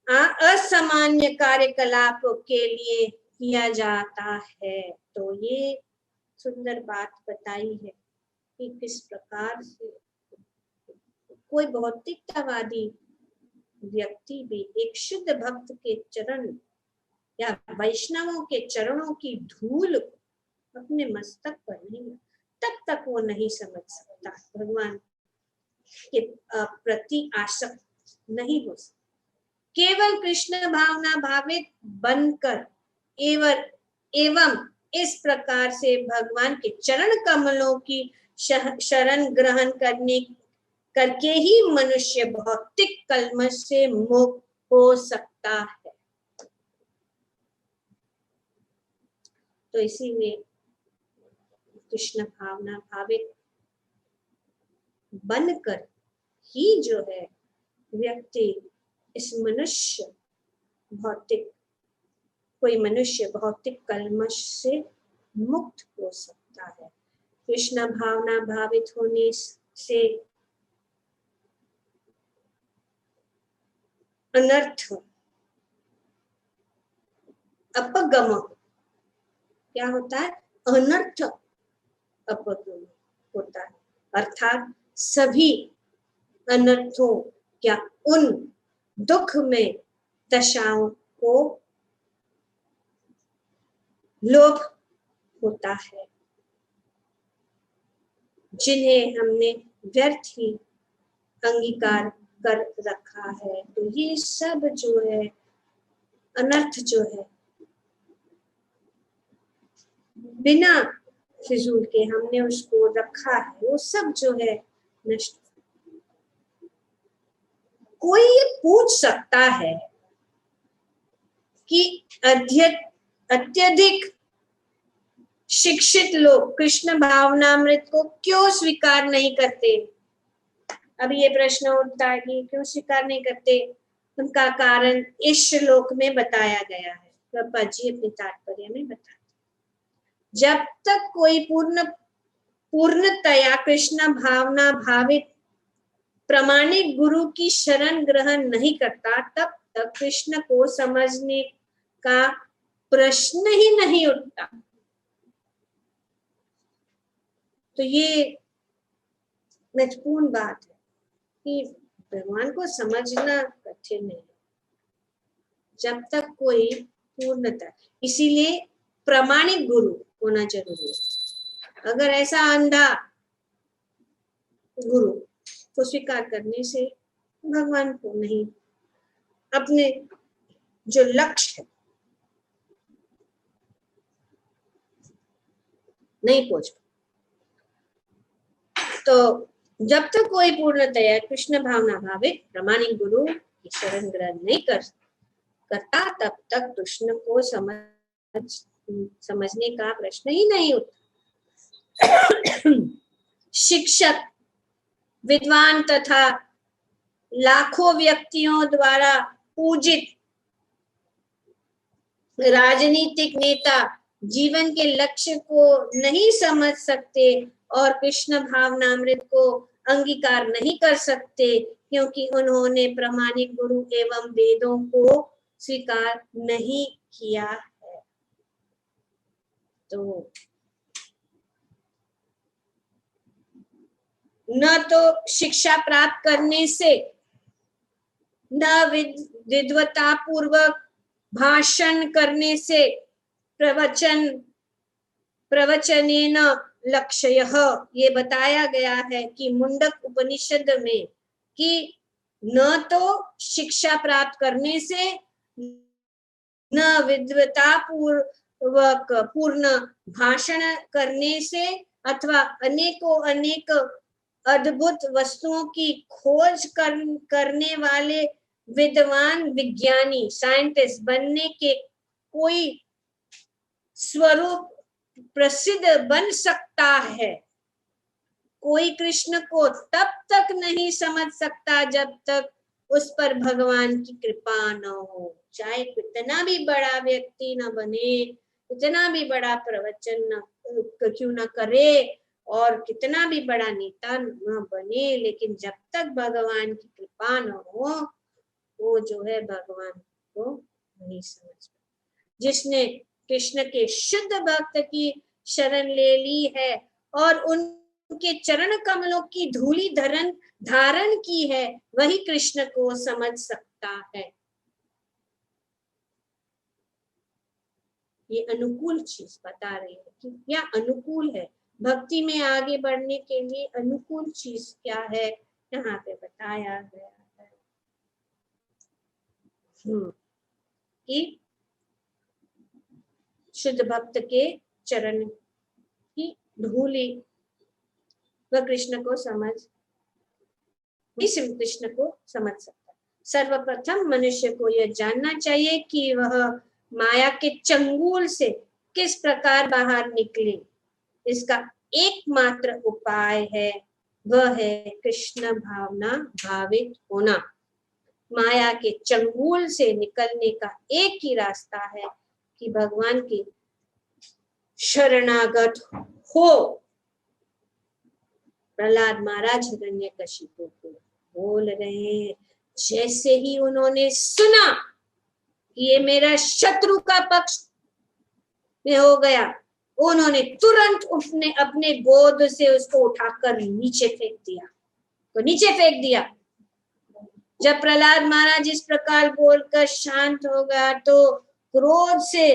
असामान्य कार्यकलापों के लिए किया जाता है। तो ये सुंदर बात बताई है कि किस प्रकार से कोई भौतिकतावादी व्यक्ति भी एक शुद्ध भक्त के चरण या वैष्णवों के चरणों की धूल अपने मस्तक पर नहीं, तब तक वो नहीं समझ सकता, भगवान के प्रति आसक्त नहीं हो सकता। केवल कृष्ण भावना भावित बनकर एवं इस प्रकार से भगवान के चरण कमलों की शरण ग्रहण करके ही मनुष्य भौतिक कल्मश से मुक्त हो सकता है। तो इसीलिए कृष्ण भावना भावित बनकर ही जो है व्यक्ति कोई मनुष्य भौतिक कल्मश से मुक्त हो सकता है। कृष्ण भावना भावित होने से अनर्थ अपगम क्या होता है? अनर्थ अपगम होता है, अर्थात सभी अनर्थों या उन दुख में दशाओं को लोभ होता है, जिन्हें हमने व्यर्थ ही अंगीकार कर रखा है। तो ये सब जो है अनर्थ जो है बिना फिजूल के हमने उसको रखा है, वो सब जो है नष्ट। कोई ये पूछ सकता है कि अत्यधिक शिक्षित लोग कृष्ण भावनामृत को क्यों स्वीकार नहीं करते। अब ये प्रश्न उठता है कि क्यों स्वीकार नहीं करते। उनका कारण इस श्लोक में बताया गया है। प्रभुपाद जी अपने तात्पर्य में बताते, जब तक कोई पूर्णतया कृष्ण भावना भावित प्रामाणिक गुरु की शरण ग्रहण नहीं करता, तब तक कृष्ण को समझने का प्रश्न ही नहीं उठता। तो ये महत्वपूर्ण बात है कि भगवान को समझना कठिन है जब तक कोई पूर्णता। इसीलिए प्रामाणिक गुरु होना जरूरी है। अगर ऐसा अंधा गुरु को स्वीकार करने से भगवान को नहीं, अपने जो लक्ष्य है नहीं पहुंच। तो जब तक कोई पूर्णतया कृष्ण भावना भावित प्रामाणिक गुरु की शरण ग्रहण नहीं करता, तब तक कृष्ण को समझने का प्रश्न ही नहीं उठता। शिक्षक, विद्वान तथा लाखों व्यक्तियों द्वारा पूजित राजनीतिक नेता जीवन के लक्ष्य को नहीं समझ सकते और कृष्ण भावनामृत को अंगीकार नहीं कर सकते, क्योंकि उन्होंने प्रामाणिक गुरु एवं वेदों को स्वीकार नहीं किया है। तो न तो शिक्षा प्राप्त करने से, न विद्वता पूर्वक भाषण करने से, प्रवचनेन लक्ष्यः, ये बताया गया है कि मुंडक उपनिषद में कि न तो शिक्षा प्राप्त करने से, न विद्वता पूर्वक पूर्ण भाषण करने से, अथवा अनेकों अनेक अद्भुत वस्तुओं की खोज करने वाले विद्वान विज्ञानी साइंटिस्ट बनने के कोई स्वरूप प्रसिद्ध बन सकता है। कोई कृष्ण को तब तक नहीं समझ सकता जब तक उस पर भगवान की कृपा न हो। चाहे कितना भी बड़ा व्यक्ति न बने, कितना भी बड़ा प्रवचन क्यों न करे, और कितना भी बड़ा नेता न बने, लेकिन जब तक भगवान की कृपा न हो, वो जो है भगवान को नहीं समझ। जिसने कृष्ण के शुद्ध भक्त की शरण ले ली है और उनके चरण कमलों की धूली धारण की है, वही कृष्ण को समझ सकता है। ये अनुकूल चीज बता रही है कि क्या अनुकूल है भक्ति में आगे बढ़ने के लिए। अनुकूल चीज क्या है यहाँ पे बताया गया है कि शुद्ध भक्त के चरण की धूली वह कृष्ण को कृष्ण को समझ सकता है। सर्वप्रथम मनुष्य को यह जानना चाहिए कि वह माया के चंगुल से किस प्रकार बाहर निकले। इसका एकमात्र उपाय है, वह है कृष्ण भावना भावित होना। माया के चंगुल से निकलने का एक ही रास्ता है कि भगवान की शरणागत हो। प्रहलाद महाराज हिरण्यकशिपु को बोल रहे हैं, जैसे ही उन्होंने सुना कि ये मेरा शत्रु का पक्ष में हो गया, उन्होंने तुरंत अपने गोद से उसको उठाकर नीचे फेंक दिया। जब प्रहलाद महाराज इस प्रकार बोलकर शांत हो गया, तो क्रोध से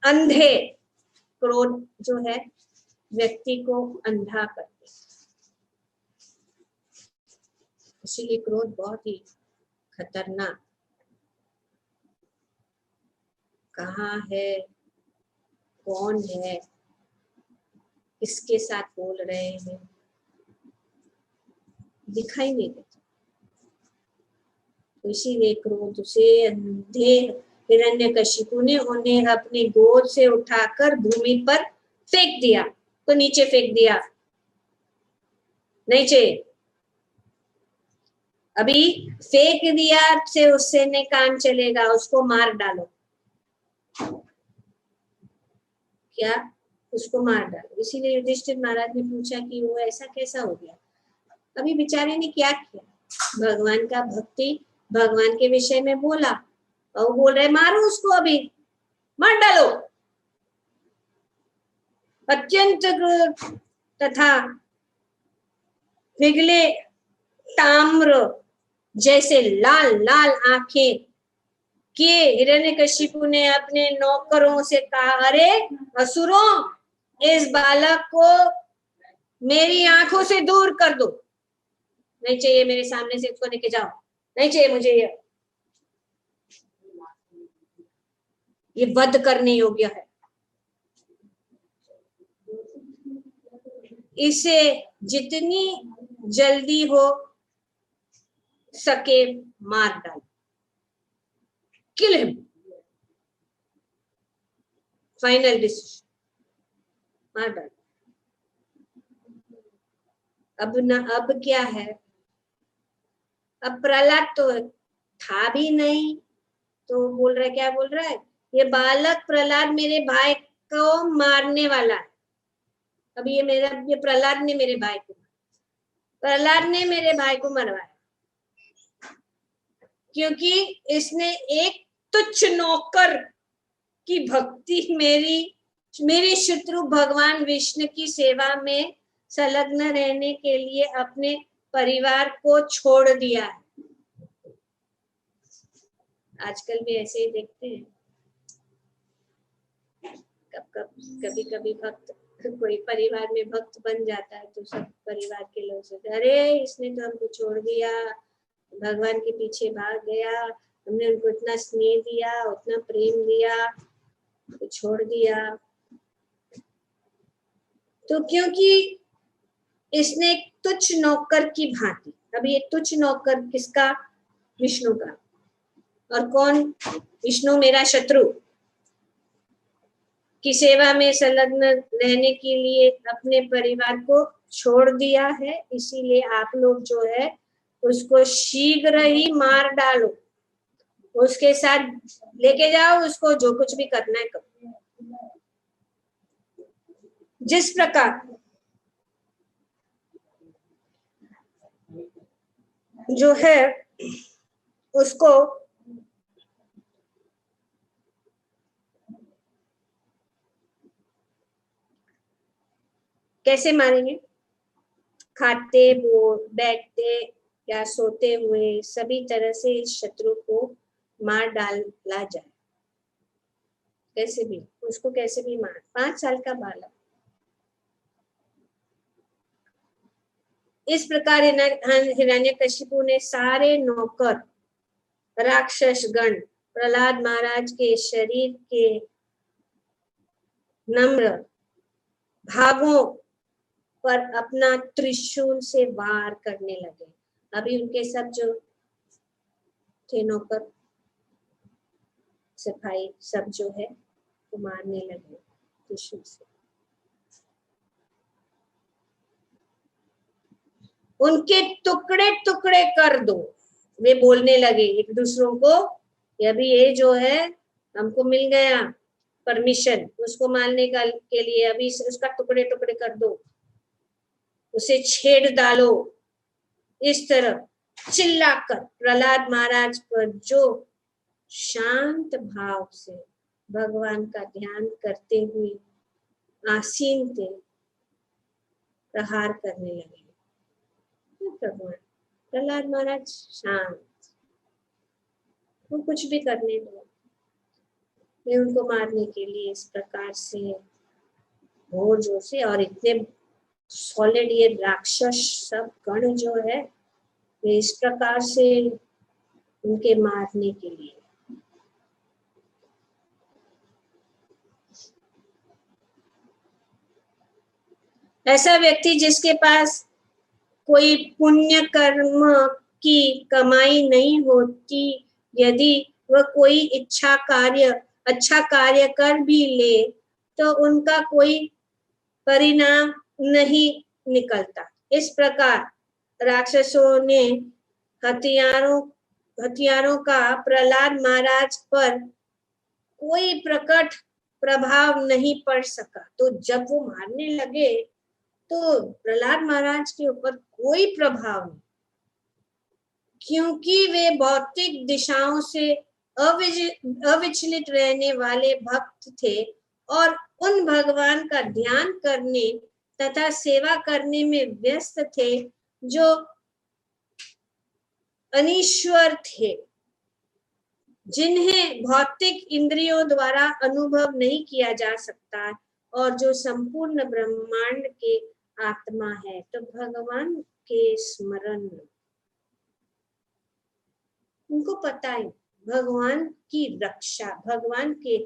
अंधे, क्रोध जो है व्यक्ति को अंधा करते, इसीलिए क्रोध बहुत ही खतरनाक। कहाँ है, कौन है, किसके साथ बोल रहे हैं, दिखाई नहीं देता। तो इसीलिए क्रोध से अंधे हिरण्यकशिपु ने उन्हें अपनी गोद से उठाकर भूमि पर फेंक दिया। तो नीचे फेंक दिया, नहीं चाहिए। अभी फेंक दिया से उससे नहीं काम चलेगा, उसको मार डालो। क्या? उसको मार डालो। इसीलिए युधिष्ठिर महाराज ने पूछा कि वो ऐसा कैसा हो गया। अभी बेचारे ने क्या किया, भगवान का भक्ति, भगवान के विषय में बोला और वो बोल रहे मारो उसको, अभी मार डालो। अत्यंत तथा पिघले ताम्र जैसे लाल लाल आंखें किए हिरण्यकशिपु ने अपने नौकरों से कहा, अरे असुरों, इस बालक को मेरी आंखों से दूर कर दो। नहीं चाहिए मेरे सामने से, इसको लेके जाओ, नहीं चाहिए मुझे। ये वध करने योग्य है, इसे जितनी जल्दी हो सके मार डाल, किल हिम। फाइनल डिसीजन, मार डाल। अब ना, अब क्या है, अब प्रहलाद तो था भी नहीं, तो बोल रहा है, क्या बोल रहा है, ये बालक प्रहलाद मेरे भाई को मारने वाला है। अब ये प्रहलाद ने मेरे भाई को, प्रहलाद ने मेरे भाई को मरवाया, क्योंकि इसने एक तुच्छ नौकर की भक्ति, मेरी शत्रु भगवान विष्णु की सेवा में संलग्न रहने के लिए अपने परिवार को छोड़ दिया है। आजकल भी ऐसे ही देखते हैं, कभी कभी भक्त, कोई परिवार में भक्त बन जाता है तो सब परिवार के लोग सोचते, अरे इसने तो हमको छोड़ दिया, भगवान के पीछे भाग गया, हमने उनको इतना स्नेह दिया, उतना प्रेम दिया, तो छोड़ दिया। तो क्योंकि इसने एक तुच्छ नौकर की भांति, अब ये तुच्छ नौकर किसका? विष्णु का। और कौन? विष्णु मेरा शत्रु की सेवा में संलग्न रहने के लिए अपने परिवार को छोड़ दिया है। इसीलिए आप लोग जो है उसको शीघ्र ही मार डालो, उसके साथ लेके जाओ उसको, जो कुछ भी करना है करो। जिस प्रकार जो है उसको कैसे मारेंगे? खाते बैठते या सोते हुए सभी तरह से इस शत्रु को मार डाला जाए, कैसे भी उसको, कैसे भी मार। 5 साल का बालक। इस प्रकार हिरण्यकशिपु ने सारे नौकर राक्षस गण प्रहलाद महाराज के शरीर के नम्र भागों पर अपना त्रिशूल से वार करने लगे। अभी उनके सब जो थे नौकर सिपाही सब जो है वो मारने लगे त्रिशूल से। उनके टुकड़े टुकड़े कर दो। वे बोलने लगे एक दूसरों को, अभी ये जो है हमको मिल गया परमिशन उसको मारने का के लिए, अभी उसका टुकड़े टुकड़े कर दो, उसे छेड़ डालो। इस तरह चिल्लाकर प्रहलाद महाराज पर, जो शांत भाव से भगवान का ध्यान करते हुए आसीन थे, प्रहार करने लगे। भगवान प्रहलाद महाराज शांत, वो कुछ भी करने दो। वे उनको मारने के लिए इस प्रकार से जोर जोर से, और इतने सॉलिड ये राक्षस सब गण जो है वे इस प्रकार से उनके मारने के लिए। ऐसा व्यक्ति जिसके पास कोई पुण्य कर्म की कमाई नहीं होती, यदि वह कोई अच्छा कार्य कर भी ले तो उनका कोई परिणाम नहीं निकलता। इस प्रकार राक्षसों ने हथियारों का प्रहलाद महाराज पर कोई प्रकट प्रभाव नहीं पड़ सका। तो जब वो मारने लगे तो प्रहलाद महाराज के ऊपर कोई प्रभाव नहीं, क्योंकि वे भौतिक दिशाओं से अविचलित रहने वाले भक्त थे और उन भगवान का ध्यान करने तथा सेवा करने में व्यस्त थे जो अनीश्वर थे, जिन्हें भौतिक इंद्रियों द्वारा अनुभव नहीं किया जा सकता और जो संपूर्ण ब्रह्मांड के आत्मा है। तो भगवान के स्मरण, उनको पता है भगवान की रक्षा, भगवान के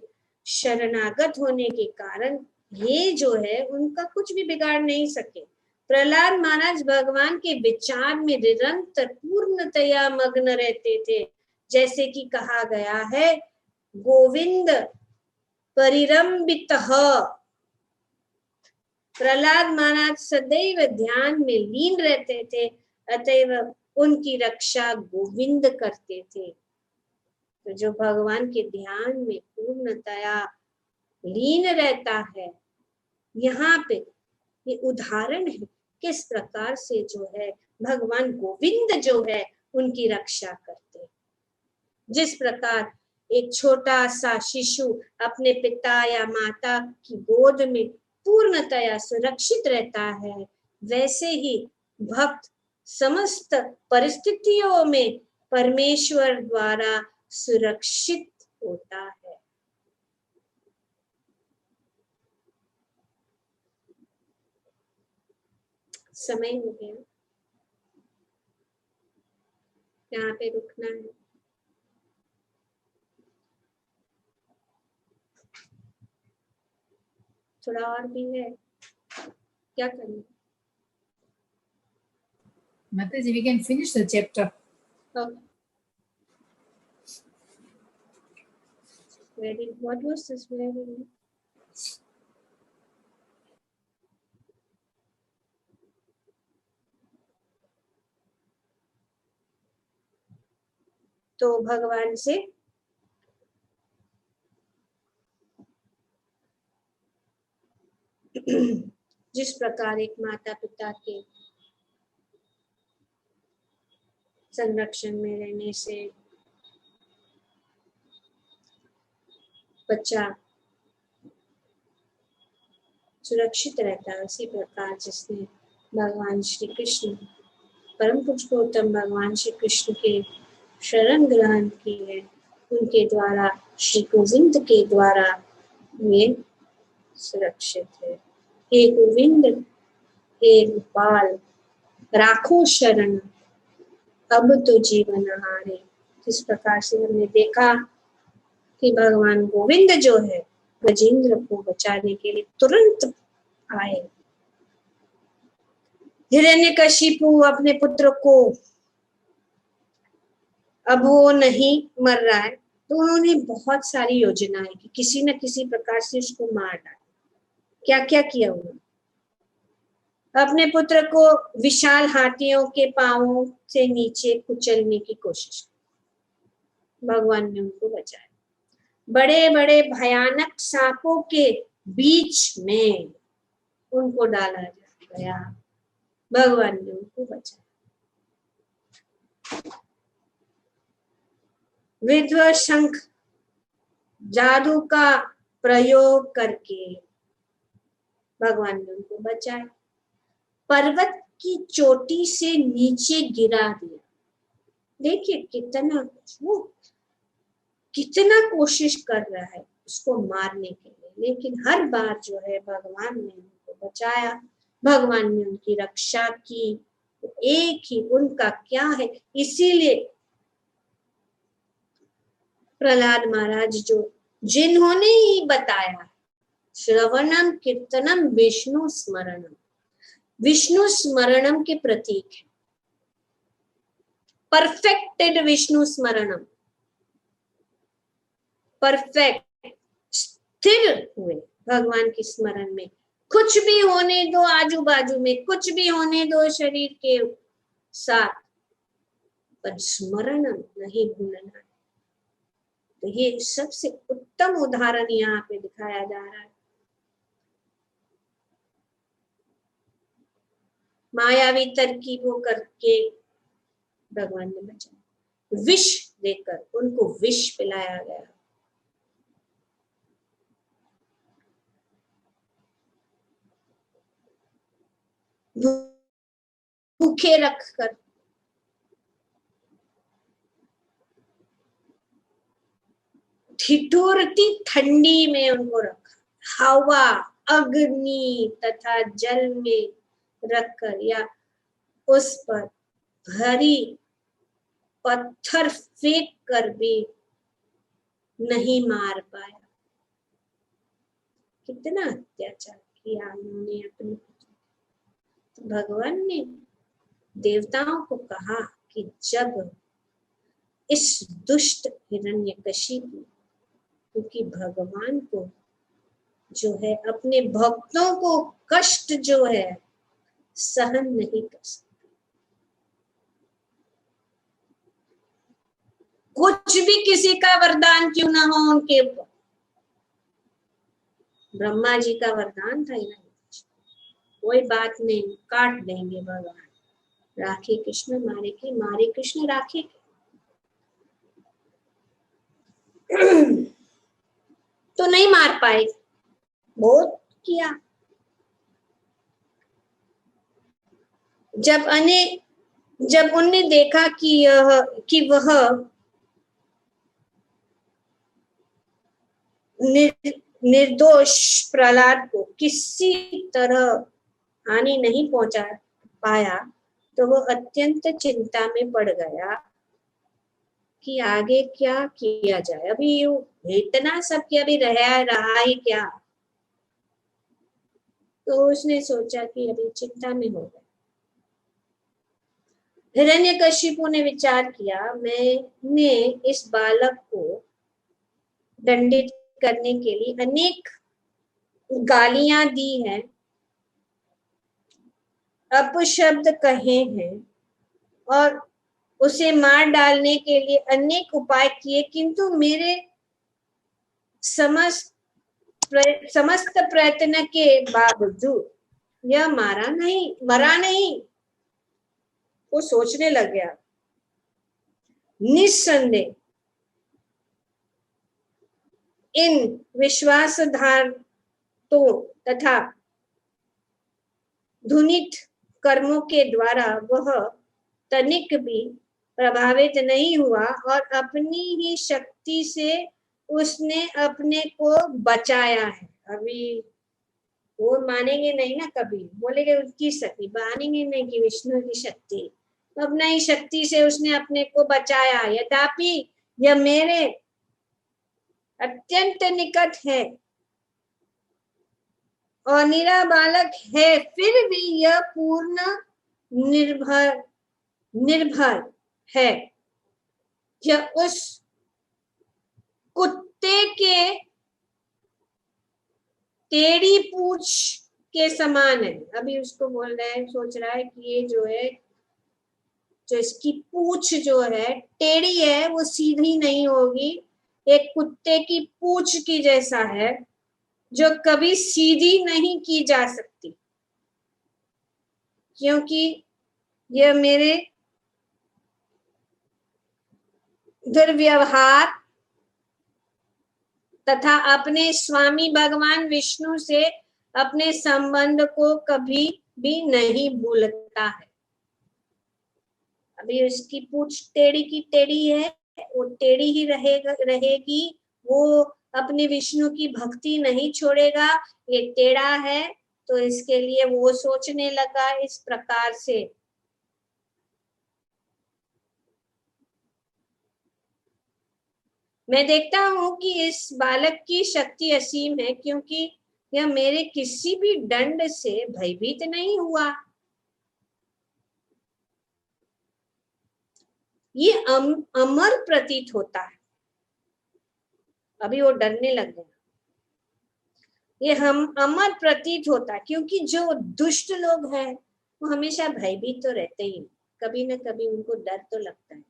शरणागत होने के कारण ये जो है उनका कुछ भी बिगाड़ नहीं सके। प्रहलाद महाराज भगवान के विचार में निरंतर पूर्णतया मग्न रहते थे, जैसे कि कहा गया है, गोविंद परिरंबितः। प्रहलाद महाराज सदैव ध्यान में लीन रहते थे, अतएव उनकी रक्षा गोविंद करते थे। तो जो भगवान के ध्यान में पूर्णतया लीन रहता है, यहाँ पे ये उदाहरण है किस प्रकार से जो है भगवान गोविंद जो है उनकी रक्षा करते। जिस प्रकार एक छोटा सा शिशु अपने पिता या माता की गोद में पूर्णतया सुरक्षित रहता है, वैसे ही भक्त समस्त परिस्थितियों में परमेश्वर द्वारा सुरक्षित होता है। समय हो गया, यहाँ पे रुकना है। थोड़ा और भी है, क्या करना? Mataji, we can finish the chapter. Okay. What was this? तो भगवान से जिस प्रकार एक माता पिता के संरक्षण में रहने से बच्चा सुरक्षित रहता है, उसी प्रकार जिसने भगवान श्री कृष्ण, परम पुरुषोत्तम भगवान श्री कृष्ण के शरण ग्रहण की है, उनके द्वारा, श्री गोविंद के द्वारा वे सुरक्षित है। हे गोविंद, हे गोपाल, राखो शरण अब तो जीवन हारे। जिस प्रकार से हमने देखा कि भगवान गोविंद जो है गजेंद्र को बचाने के लिए तुरंत आए। हिरण्यकशिपु अपने पुत्र को, अब वो नहीं मर रहा है, तो उन्होंने बहुत सारी योजनाएं की, किसी न किसी प्रकार से उसको मार डाला। क्या क्या किया उन्होंने? अपने पुत्र को विशाल हाथियों के पांवों से नीचे कुचलने की कोशिश की, भगवान ने उनको बचाया। बड़े बड़े भयानक सांपों के बीच में उनको डाला गया, भगवान ने उनको बचाया। विध्वंस शंख जादू का प्रयोग करके भगवान ने उनको बचाया। पर्वत की चोटी से नीचे गिरा दिया। देखिए कितना कोशिश कर रहा है उसको मारने के लिए, लेकिन हर बार जो है भगवान ने उनको बचाया, भगवान ने उनकी रक्षा की, एक ही उनका क्या है। इसीलिए प्रहलाद महाराज जिन्होंने ही बताया श्रवणम कीर्तनम विष्णु स्मरणम, विष्णु स्मरणम के प्रतीक है। परफेक्टेड विष्णु स्मरणम, परफेक्ट स्थिर हुए भगवान के स्मरण में। कुछ भी होने दो आजू बाजू में, कुछ भी होने दो शरीर के साथ, पर स्मरण नहीं भूलना। तो ये सबसे उत्तम उदाहरण यहाँ पे दिखाया जा रहा है। मायावी तरकीबों करके भगवान ने बचाया, विष देकर उनको विष पिलाया गया। भूखे रखकर, ठिठुरती ठंडी में उनको रखा, हवा अग्नि तथा जल में रखकर या उस पर भारी पत्थर फेंक कर भी नहीं मार पाया। कितना अत्याचार किया उन्होंने अपने। तो भगवान ने देवताओं को कहा कि जब इस दुष्ट हिरण्यकशिपु, क्योंकि भगवान को जो है अपने भक्तों को कष्ट जो है सहन नहीं कर सकते। कुछ भी किसी का वरदान क्यों ना हो उनके ऊपर, ब्रह्मा जी का वरदान था कोई बात नहीं, काट देंगे भगवान, राखे कृष्ण मारे के, मारे कृष्ण राखे के। तो नहीं मार पाए, बहुत किया। जब उनने देखा कि वह निर्दोष प्रहलाद को किसी तरह हानि नहीं पहुंचा पाया, तो वो अत्यंत चिंता में पड़ गया कि आगे क्या किया जाए। अभी इतना सब क्या अभी रहा ही क्या। तो उसने सोचा कि अभी चिंता में हो गया। हिरण्यकशिपु ने विचार किया, मैंने इस बालक को दंडित करने के लिए अनेक गालियां दी हैं, अपशब्द कहे हैं और उसे मार डालने के लिए अनेक उपाय किए, किंतु मेरे समस्त प्रयत्न के बावजूद यह मरा नहीं। वो सोचने लग गया, निस्संदेह इन विश्वासघातों तथा धुनित कर्मों के द्वारा वह तनिक भी प्रभावित नहीं हुआ और अपनी ही शक्ति से उसने अपने को बचाया है। अभी वो मानेंगे नहीं ना, कभी बोलेंगे उसकी शक्ति, मानेंगे नहीं कि विष्णु की शक्ति। तो अपना ही शक्ति से उसने अपने को बचाया। यद्यपि यह मेरे अत्यंत निकट है और निरा बालक है, फिर भी यह पूर्ण निर्भर है। यह उस कुत्ते के टेढ़ी पूंछ के समान है। अभी उसको बोल रहा है, सोच रहा है कि ये जो है, जो इसकी पूंछ जो है टेढ़ी है, वो सीधी नहीं होगी, एक कुत्ते की पूंछ की जैसा है, जो कभी सीधी नहीं की जा सकती, क्योंकि यह मेरे दुर्व्यवहार तथा अपने स्वामी भगवान विष्णु से अपने संबंध को कभी भी नहीं भूलता है। अभी उसकी पूंछ टेढ़ी की टेढ़ी है, वो टेढ़ी ही रहेगी। वो अपने विष्णु की भक्ति नहीं छोड़ेगा। ये टेढ़ा है तो इसके लिए वो सोचने लगा इस प्रकार से मैं देखता हूं कि इस बालक की शक्ति असीम है, क्योंकि यह मेरे किसी भी दंड से भयभीत नहीं हुआ। ये अमर प्रतीत होता है। अभी वो डरने लग गया। ये हम अमर प्रतीत होता है, क्योंकि जो दुष्ट लोग हैं वो हमेशा भयभीत तो रहते ही, कभी ना कभी उनको डर तो लगता है।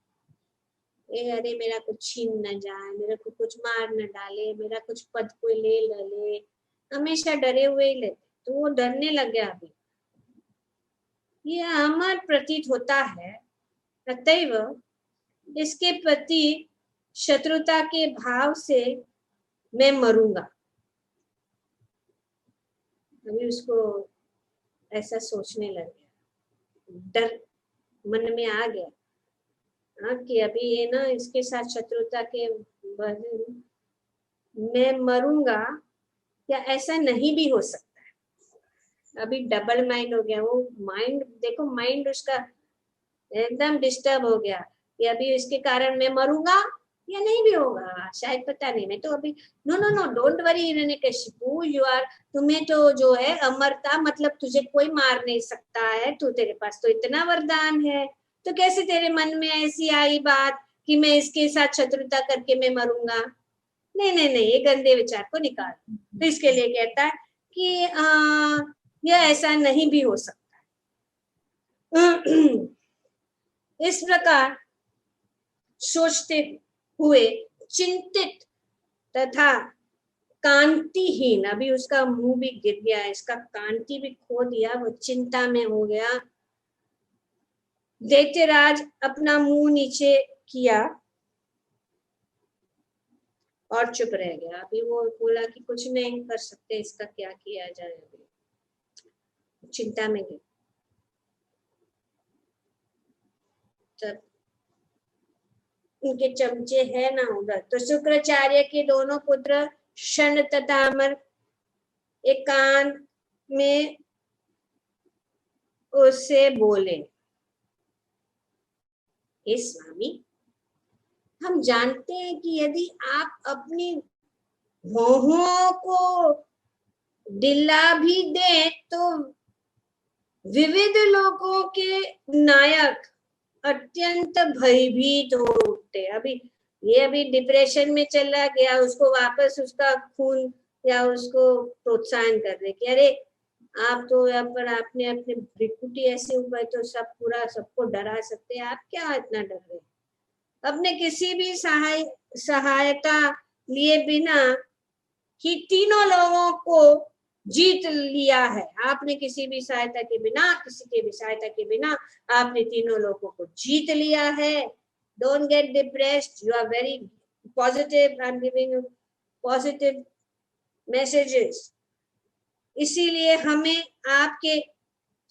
अरे मेरा कुछ छीन न जाए, मेरे को कुछ मार न डाले, मेरा कुछ पद कोई ले ले, हमेशा डरे हुए ही लेते, तो वो डरने लग गया। अभी ये अमर प्रतीत होता है, अतएव इसके प्रति शत्रुता के भाव से मैं मरूंगा। अभी उसको ऐसा सोचने लग गया, डर मन में आ गया कि अभी ये ना इसके साथ शत्रुता के मैं मरूंगा, या ऐसा नहीं भी हो सकता है। अभी डबल माइंड हो गया वो। माइंड देखो, माइंड उसका एकदम डिस्टर्ब हो गया कि अभी इसके कारण मैं मरूंगा या नहीं भी होगा, शायद पता नहीं। मैं तो अभी no no no don't worry Hiranyakashipu, you are, तुम्हें तो जो है अमरता, मतलब तुझे कोई मार नहीं सकता है, तू, तेरे पास तो इतना वरदान है, तो कैसे तेरे मन में ऐसी आई बात कि मैं इसके साथ शत्रुता करके मैं मरूंगा। नहीं नहीं नहीं, ये गंदे विचार को निकाल। तो इसके लिए कहता है कि यह ऐसा नहीं भी हो सकता। इस प्रकार सोचते हुए चिंतित तथा कांतिहीन, अभी उसका मुंह भी गिर गया, इसका कांति भी खो दिया, वो चिंता में हो गया। दैत्यराज अपना मुंह नीचे किया और चुप रह गया। अभी वो बोला कि कुछ नहीं कर सकते, इसका क्या किया जाए। अभी चिंता में गए। तब उनके चमचे है ना उधर, तो शुक्राचार्य के दोनों पुत्र शन तथा अमर एकांत में उससे बोले, हे स्वामी, हम जानते हैं कि यदि आप अपनी भौहों को दिला भी दे तो विविध लोगों के नायक अत्यंत भयभीत हो उठते। अभी ये अभी डिप्रेशन में चला गया, उसको वापस उसका खून या उसको प्रोत्साहन कर रहे कि अरे आप तो यहाँ पर आपने अपने भ्रिकुटी ऐसे ऊपर तो सब पूरा सबको डरा सकते हैं, आप क्या इतना डर रहे? अपने किसी भी सहायता लिए बिना ही तीनों लोगों को जीत लिया है। आपने किसी भी सहायता के बिना, किसी के भी सहायता के बिना आपने तीनों लोगों को जीत लिया है। Don't get depressed, you are very positive, I am giving you positive messages. इसीलिए हमें आपके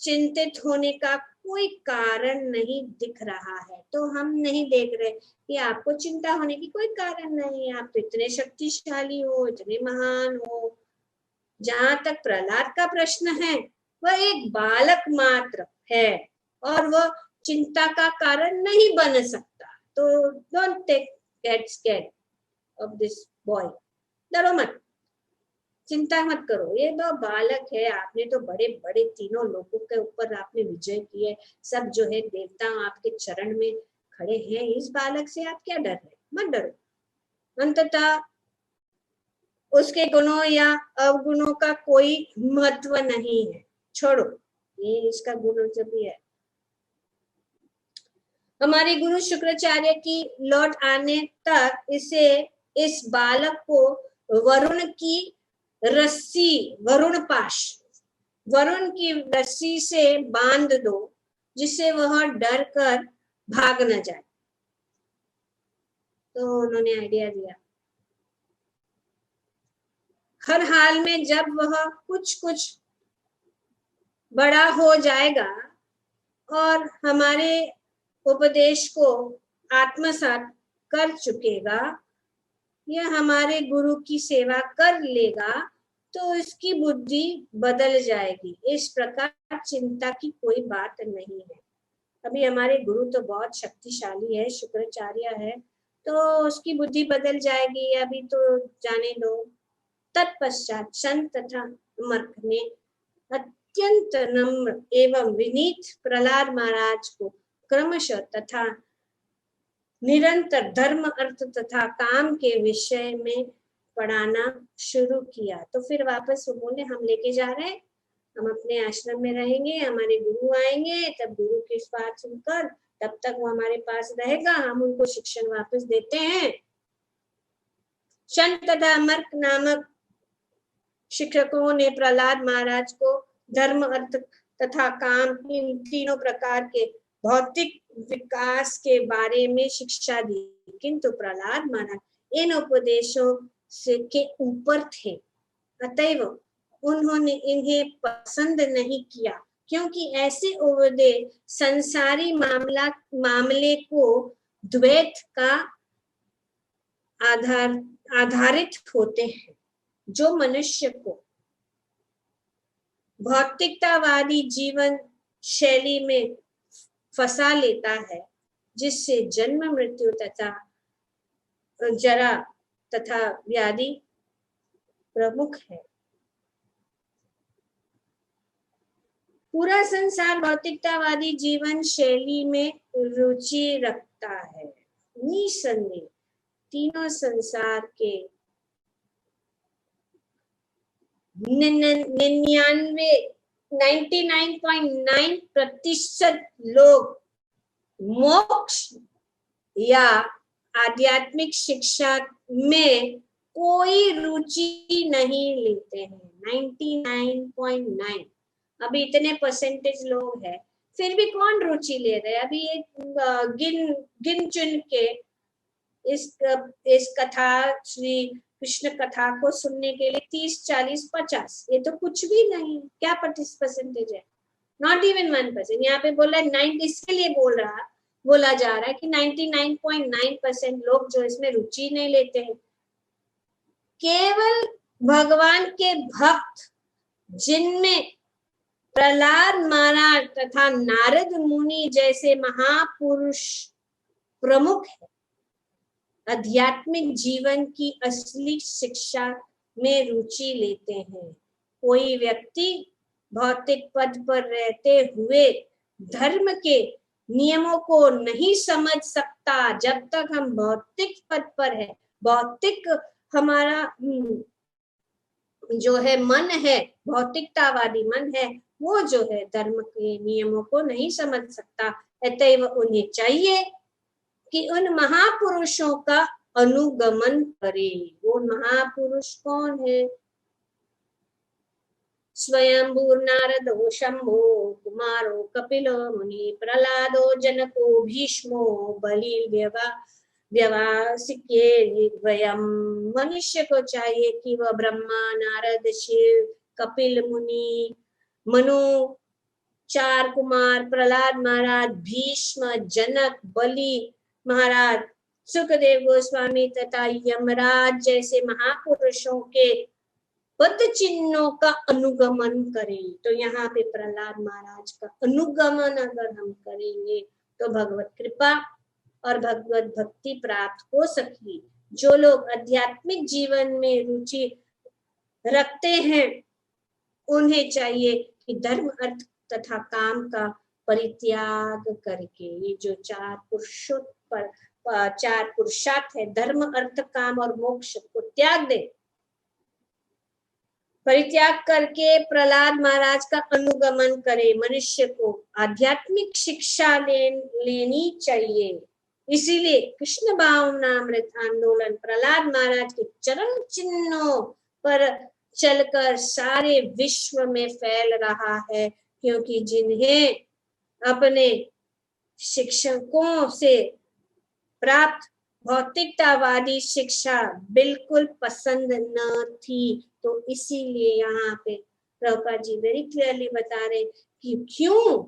चिंतित होने का कोई कारण नहीं दिख रहा है। तो हम नहीं देख रहे कि आपको चिंता होने की कोई कारण नहीं है, आप तो इतने शक्तिशाली हो, इतने महान हो। जहां तक प्रहलाद का प्रश्न है, वह एक बालक मात्र है और वह चिंता का कारण नहीं बन सकता। तो don't get scared of this boy, डरो मत, चिंता मत करो, ये तो बालक है। आपने तो बड़े बड़े तीनों लोगों के ऊपर आपने विजय की है, सब जो है देवता आपके चरण में खड़े हैं, इस बालक से आप क्या डर रहे? मत डरो। अंततः उसके गुणों या अवगुणों का कोई महत्व नहीं है, छोड़ो, ये इसका गुण जब भी है। हमारे गुरु शुक्राचार्य की लौट आने तक इस बालक को वरुण की रस्सी, वरुण पाश, वरुण की रस्सी से बांध दो, जिससे वह डर कर भाग न जाए। तो उन्होंने आइडिया दिया, हर हाल में जब वह कुछ बड़ा हो जाएगा और हमारे उपदेश को आत्मसात कर चुकेगा, यह हमारे गुरु की सेवा कर लेगा, तो इसकी बुद्धि बदल जाएगी। इस प्रकार चिंता की कोई बात नहीं है। अभी हमारे गुरु तो बहुत शक्तिशाली है, शुक्राचार्य है, तो उसकी बुद्धि बदल जाएगी, अभी तो जाने दो। तत्पश्चात संत तथा मर्क ने अत्यंत नम्र एवं विनीत प्रहलाद महाराज को क्रमशः तथा निरंतर धर्म अर्थ तथा काम के विषय में पढ़ाना शुरू किया। तो फिर वापस वो बोले हम लेके जा रहे हैं, हम अपने आश्रम में रहेंगे, हमारे गुरु आएंगे, तब गुरु की बात सुनकर तब तक वो हमारे पास रहेगा, हम उनको शिक्षण वापस देते हैं। संत तथा मर्क नामक शिक्षकों ने प्रहलाद महाराज को धर्म अर्थ तथा काम इन तीनों प्रकार के भौतिक विकास के बारे में शिक्षा दी, किंतु प्रहलाद महाराज इन उपदेशों से के ऊपर थे, अतएव उन्होंने इन्हें पसंद नहीं किया, क्योंकि ऐसे उपदेश संसारी मामले को द्वैत का आधारित होते हैं, जो मनुष्य को भौतिकतावादी जीवन शैली में फंसा लेता है, जिससे जन्म मृत्यु तथा जरा तथा व्याधि प्रमुख है। पूरा संसार भौतिकतावादी जीवन शैली में रुचि रखता है। निसंदेह तीनों संसार के 99.9% लोग मोक्ष या आध्यात्मिक शिक्षा में कोई रुचि नहीं लेते हैं। 99.9, अभी इतने परसेंटेज लोग हैं, फिर भी कौन रुचि ले रहे हैं? अभी एक गिन चुन के इस कथा, श्री कृष्ण कथा को सुनने के लिए 30, 40, 50, ये तो कुछ भी नहीं। क्या परसेंटेज है? Not even 1%। यहाँ पे बोला 90, इसके लिए बोला जा रहा है कि 99.9% लोग जो इसमें रुचि नहीं लेते हैं। केवल भगवान के भक्त, जिनमें प्रहलाद महाराज तथा नारद मुनि जैसे महापुरुष प्रमुख है, आध्यात्मिक जीवन की असली शिक्षा में रुचि लेते हैं। कोई व्यक्ति भौतिक पद पर रहते हुए धर्म के नियमों को नहीं समझ सकता। जब तक हम भौतिक पद पर है, भौतिक हमारा जो है मन है, भौतिकतावादी मन है, वो जो है धर्म के नियमों को नहीं समझ सकता। अतएव उन्हें चाहिए कि उन महापुरुषों का अनुगमन करे। वो महापुरुष कौन है? स्वयंभू नारदो शंभो कुमारो कपिलो मुनि प्रहलादो जनको भीष्मो बलि व्यवासिके द्वयम्। मनुष्य को चाहिए कि वह ब्रह्मा, नारद, शिव, कपिल मुनि, मनु, 4 कुमार, प्रहलाद महाराज, भीष्म, जनक, बलि महाराज, सुखदेव गोस्वामी तथा यमराज जैसे महापुरुषों के पद चिन्हों का अनुगमन करें। तो यहाँ पे प्रहलाद महाराज का अनुगमन अगर हम करेंगे तो भगवत कृपा और भगवत भक्ति प्राप्त हो सकेगी। जो लोग आध्यात्मिक जीवन में रुचि रखते हैं, उन्हें चाहिए कि धर्म अर्थ तथा काम का परित्याग करके, ये जो 4 पुरुषार्थ है, धर्म अर्थ काम और मोक्ष को त्याग दे, परित्याग करके प्रहलाद महाराज का अनुगमन करे। मनुष्य को आध्यात्मिक शिक्षा लेनी चाहिए। इसीलिए कृष्ण भावनामृत आंदोलन प्रहलाद महाराज के चरण चिन्हों पर चलकर सारे विश्व में फैल रहा है, क्योंकि जिन्हें अपने शिक्षकों से प्राप्त भौतिकतावादी शिक्षा बिल्कुल पसंद न थी, तो इसीलिए यहाँ पे प्रभुपाद जी वेरी क्लियरली बता रहे कि क्यों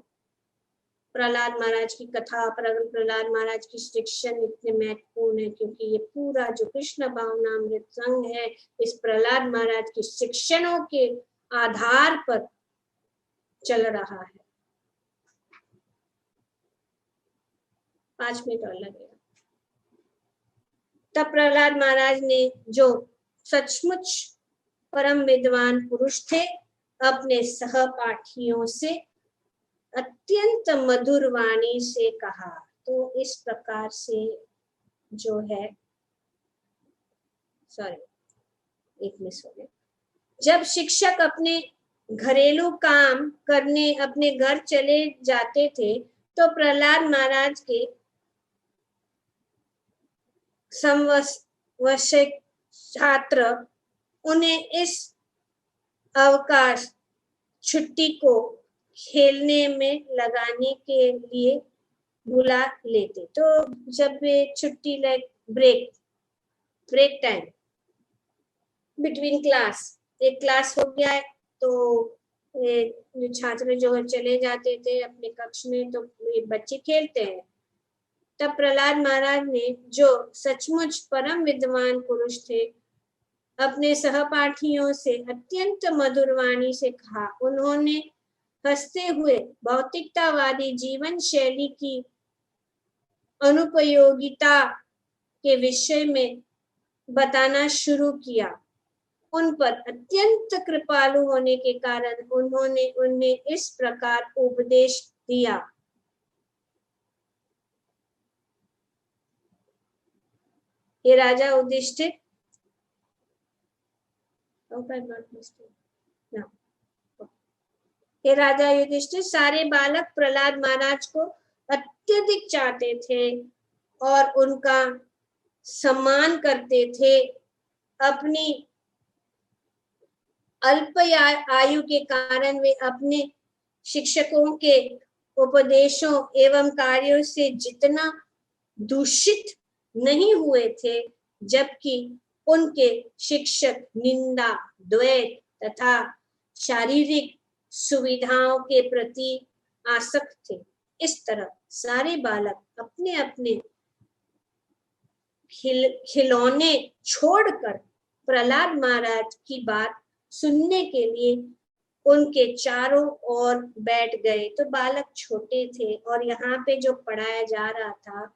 प्रहलाद महाराज की कथा, प्रहलाद महाराज की शिक्षण इतने महत्वपूर्ण है, क्योंकि ये पूरा जो कृष्ण भावनामृत संघ है, इस प्रहलाद महाराज की शिक्षणों के आधार पर चल रहा है। 5 मिनट और लगेगा। तब प्रहलाद महाराज ने, जो सचमुच परम विद्वान पुरुष थे, अपने सहपाठियों से अत्यंत मधुर वाणी से कहा। तो इस प्रकार से जो है, सॉरी एक मिस हो गया, जब शिक्षक अपने घरेलू काम करने अपने घर चले जाते थे तो प्रहलाद महाराज के समवयस्क छात्र उन्हें इस अवकाश छुट्टी को खेलने में लगाने के लिए बुला लेते। तो जब वे छुट्टी, like break time between class, एक क्लास हो गया है तो जो छात्र जो है चले जाते थे अपने कक्ष में, तो ये बच्चे खेलते हैं। तब प्रहलाद महाराज ने, जो सचमुच परम विद्वान पुरुष थे, अपने सहपाठियों से अत्यंत मधुर वाणी से कहा। उन्होंने हंसते हुए भौतिकतावादी जीवन शैली की अनुपयोगिता के विषय में बताना शुरू किया। उन पर अत्यंत कृपालु होने के कारण उन्होंने उन्हें इस प्रकार उपदेश दिया। हे राजा युधिष्ठिर, हे राजा युधिष्ठिर, सारे बालक प्रहलाद महाराज को अत्यधिक चाहते थे और उनका सम्मान करते थे। अपनी अल्प आयु के कारण वे अपने शिक्षकों के उपदेशों एवं कार्यों से जितना दूषित नहीं हुए थे, जबकि उनके शिक्षक निंदा, द्वेष तथा शारीरिक सुविधाओं के प्रति आसक्त थे। इस तरह सारे बालक अपने अपने खिलौने छोड़कर प्रहलाद महाराज की बात सुनने के लिए उनके चारों ओर बैठ गए। तो बालक छोटे थे और यहाँ पे जो पढ़ाया जा रहा था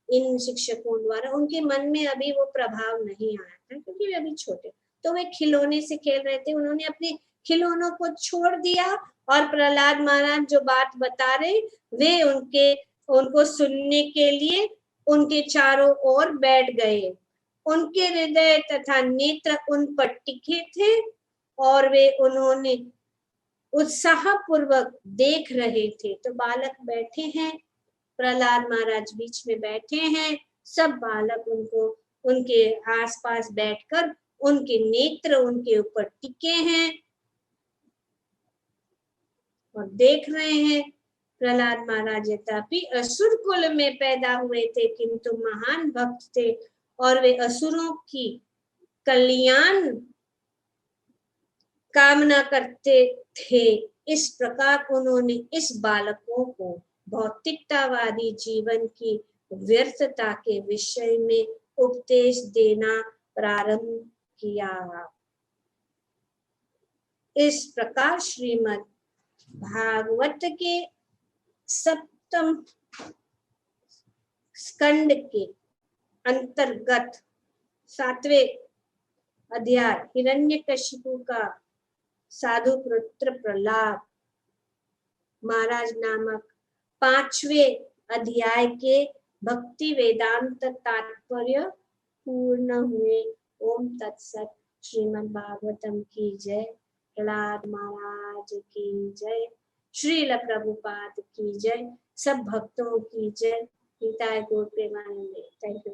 इन शिक्षकों द्वारा, उनके मन में अभी वो प्रभाव नहीं आया था क्योंकि वे अभी छोटे। तो वे खिलौने से खेल रहे थे, उन्होंने अपने खिलौनों को छोड़ दिया और प्रहलाद महाराज जो बात बता रहे वे उनको सुनने के लिए उनके चारों ओर बैठ गए। उनके हृदय तथा नेत्र उन पर टिके थे और वे उन्होंने उत्साहपूर्वक देख रहे थे। तो बालक बैठे हैं, प्रहलाद महाराज बीच में बैठे हैं, सब बालक उनको उनके आसपास बैठकर उनके नेत्र उनके ऊपर टिके हैं और देख रहे हैं। प्रहलाद महाराज यद्यपि असुर कुल में पैदा हुए थे किंतु महान भक्त थे और वे असुरों की कल्याण कामना करते थे। इस प्रकार उन्होंने इस बालकों को भौतिकतावादी जीवन की व्यर्थता के विषय में उपदेश देना प्रारंभ किया। इस प्रकार श्रीमद् भागवत के 7वें स्कंद के अंतर्गत 7वें अध्याय हिरण्यकशिपु का साधु पुत्र प्रहलाद महाराज नामक 5वें अध्याय के भक्ति वेदांत तात्पर्य पूर्ण हुए। ओम तत्सत। श्रीमद् भागवतम की जय। प्रहलाद महाराज की जय। श्रील प्रभुपाद की जय। सब भक्तों की जय। हिताय गौर प्रेमानंदे। Thank you.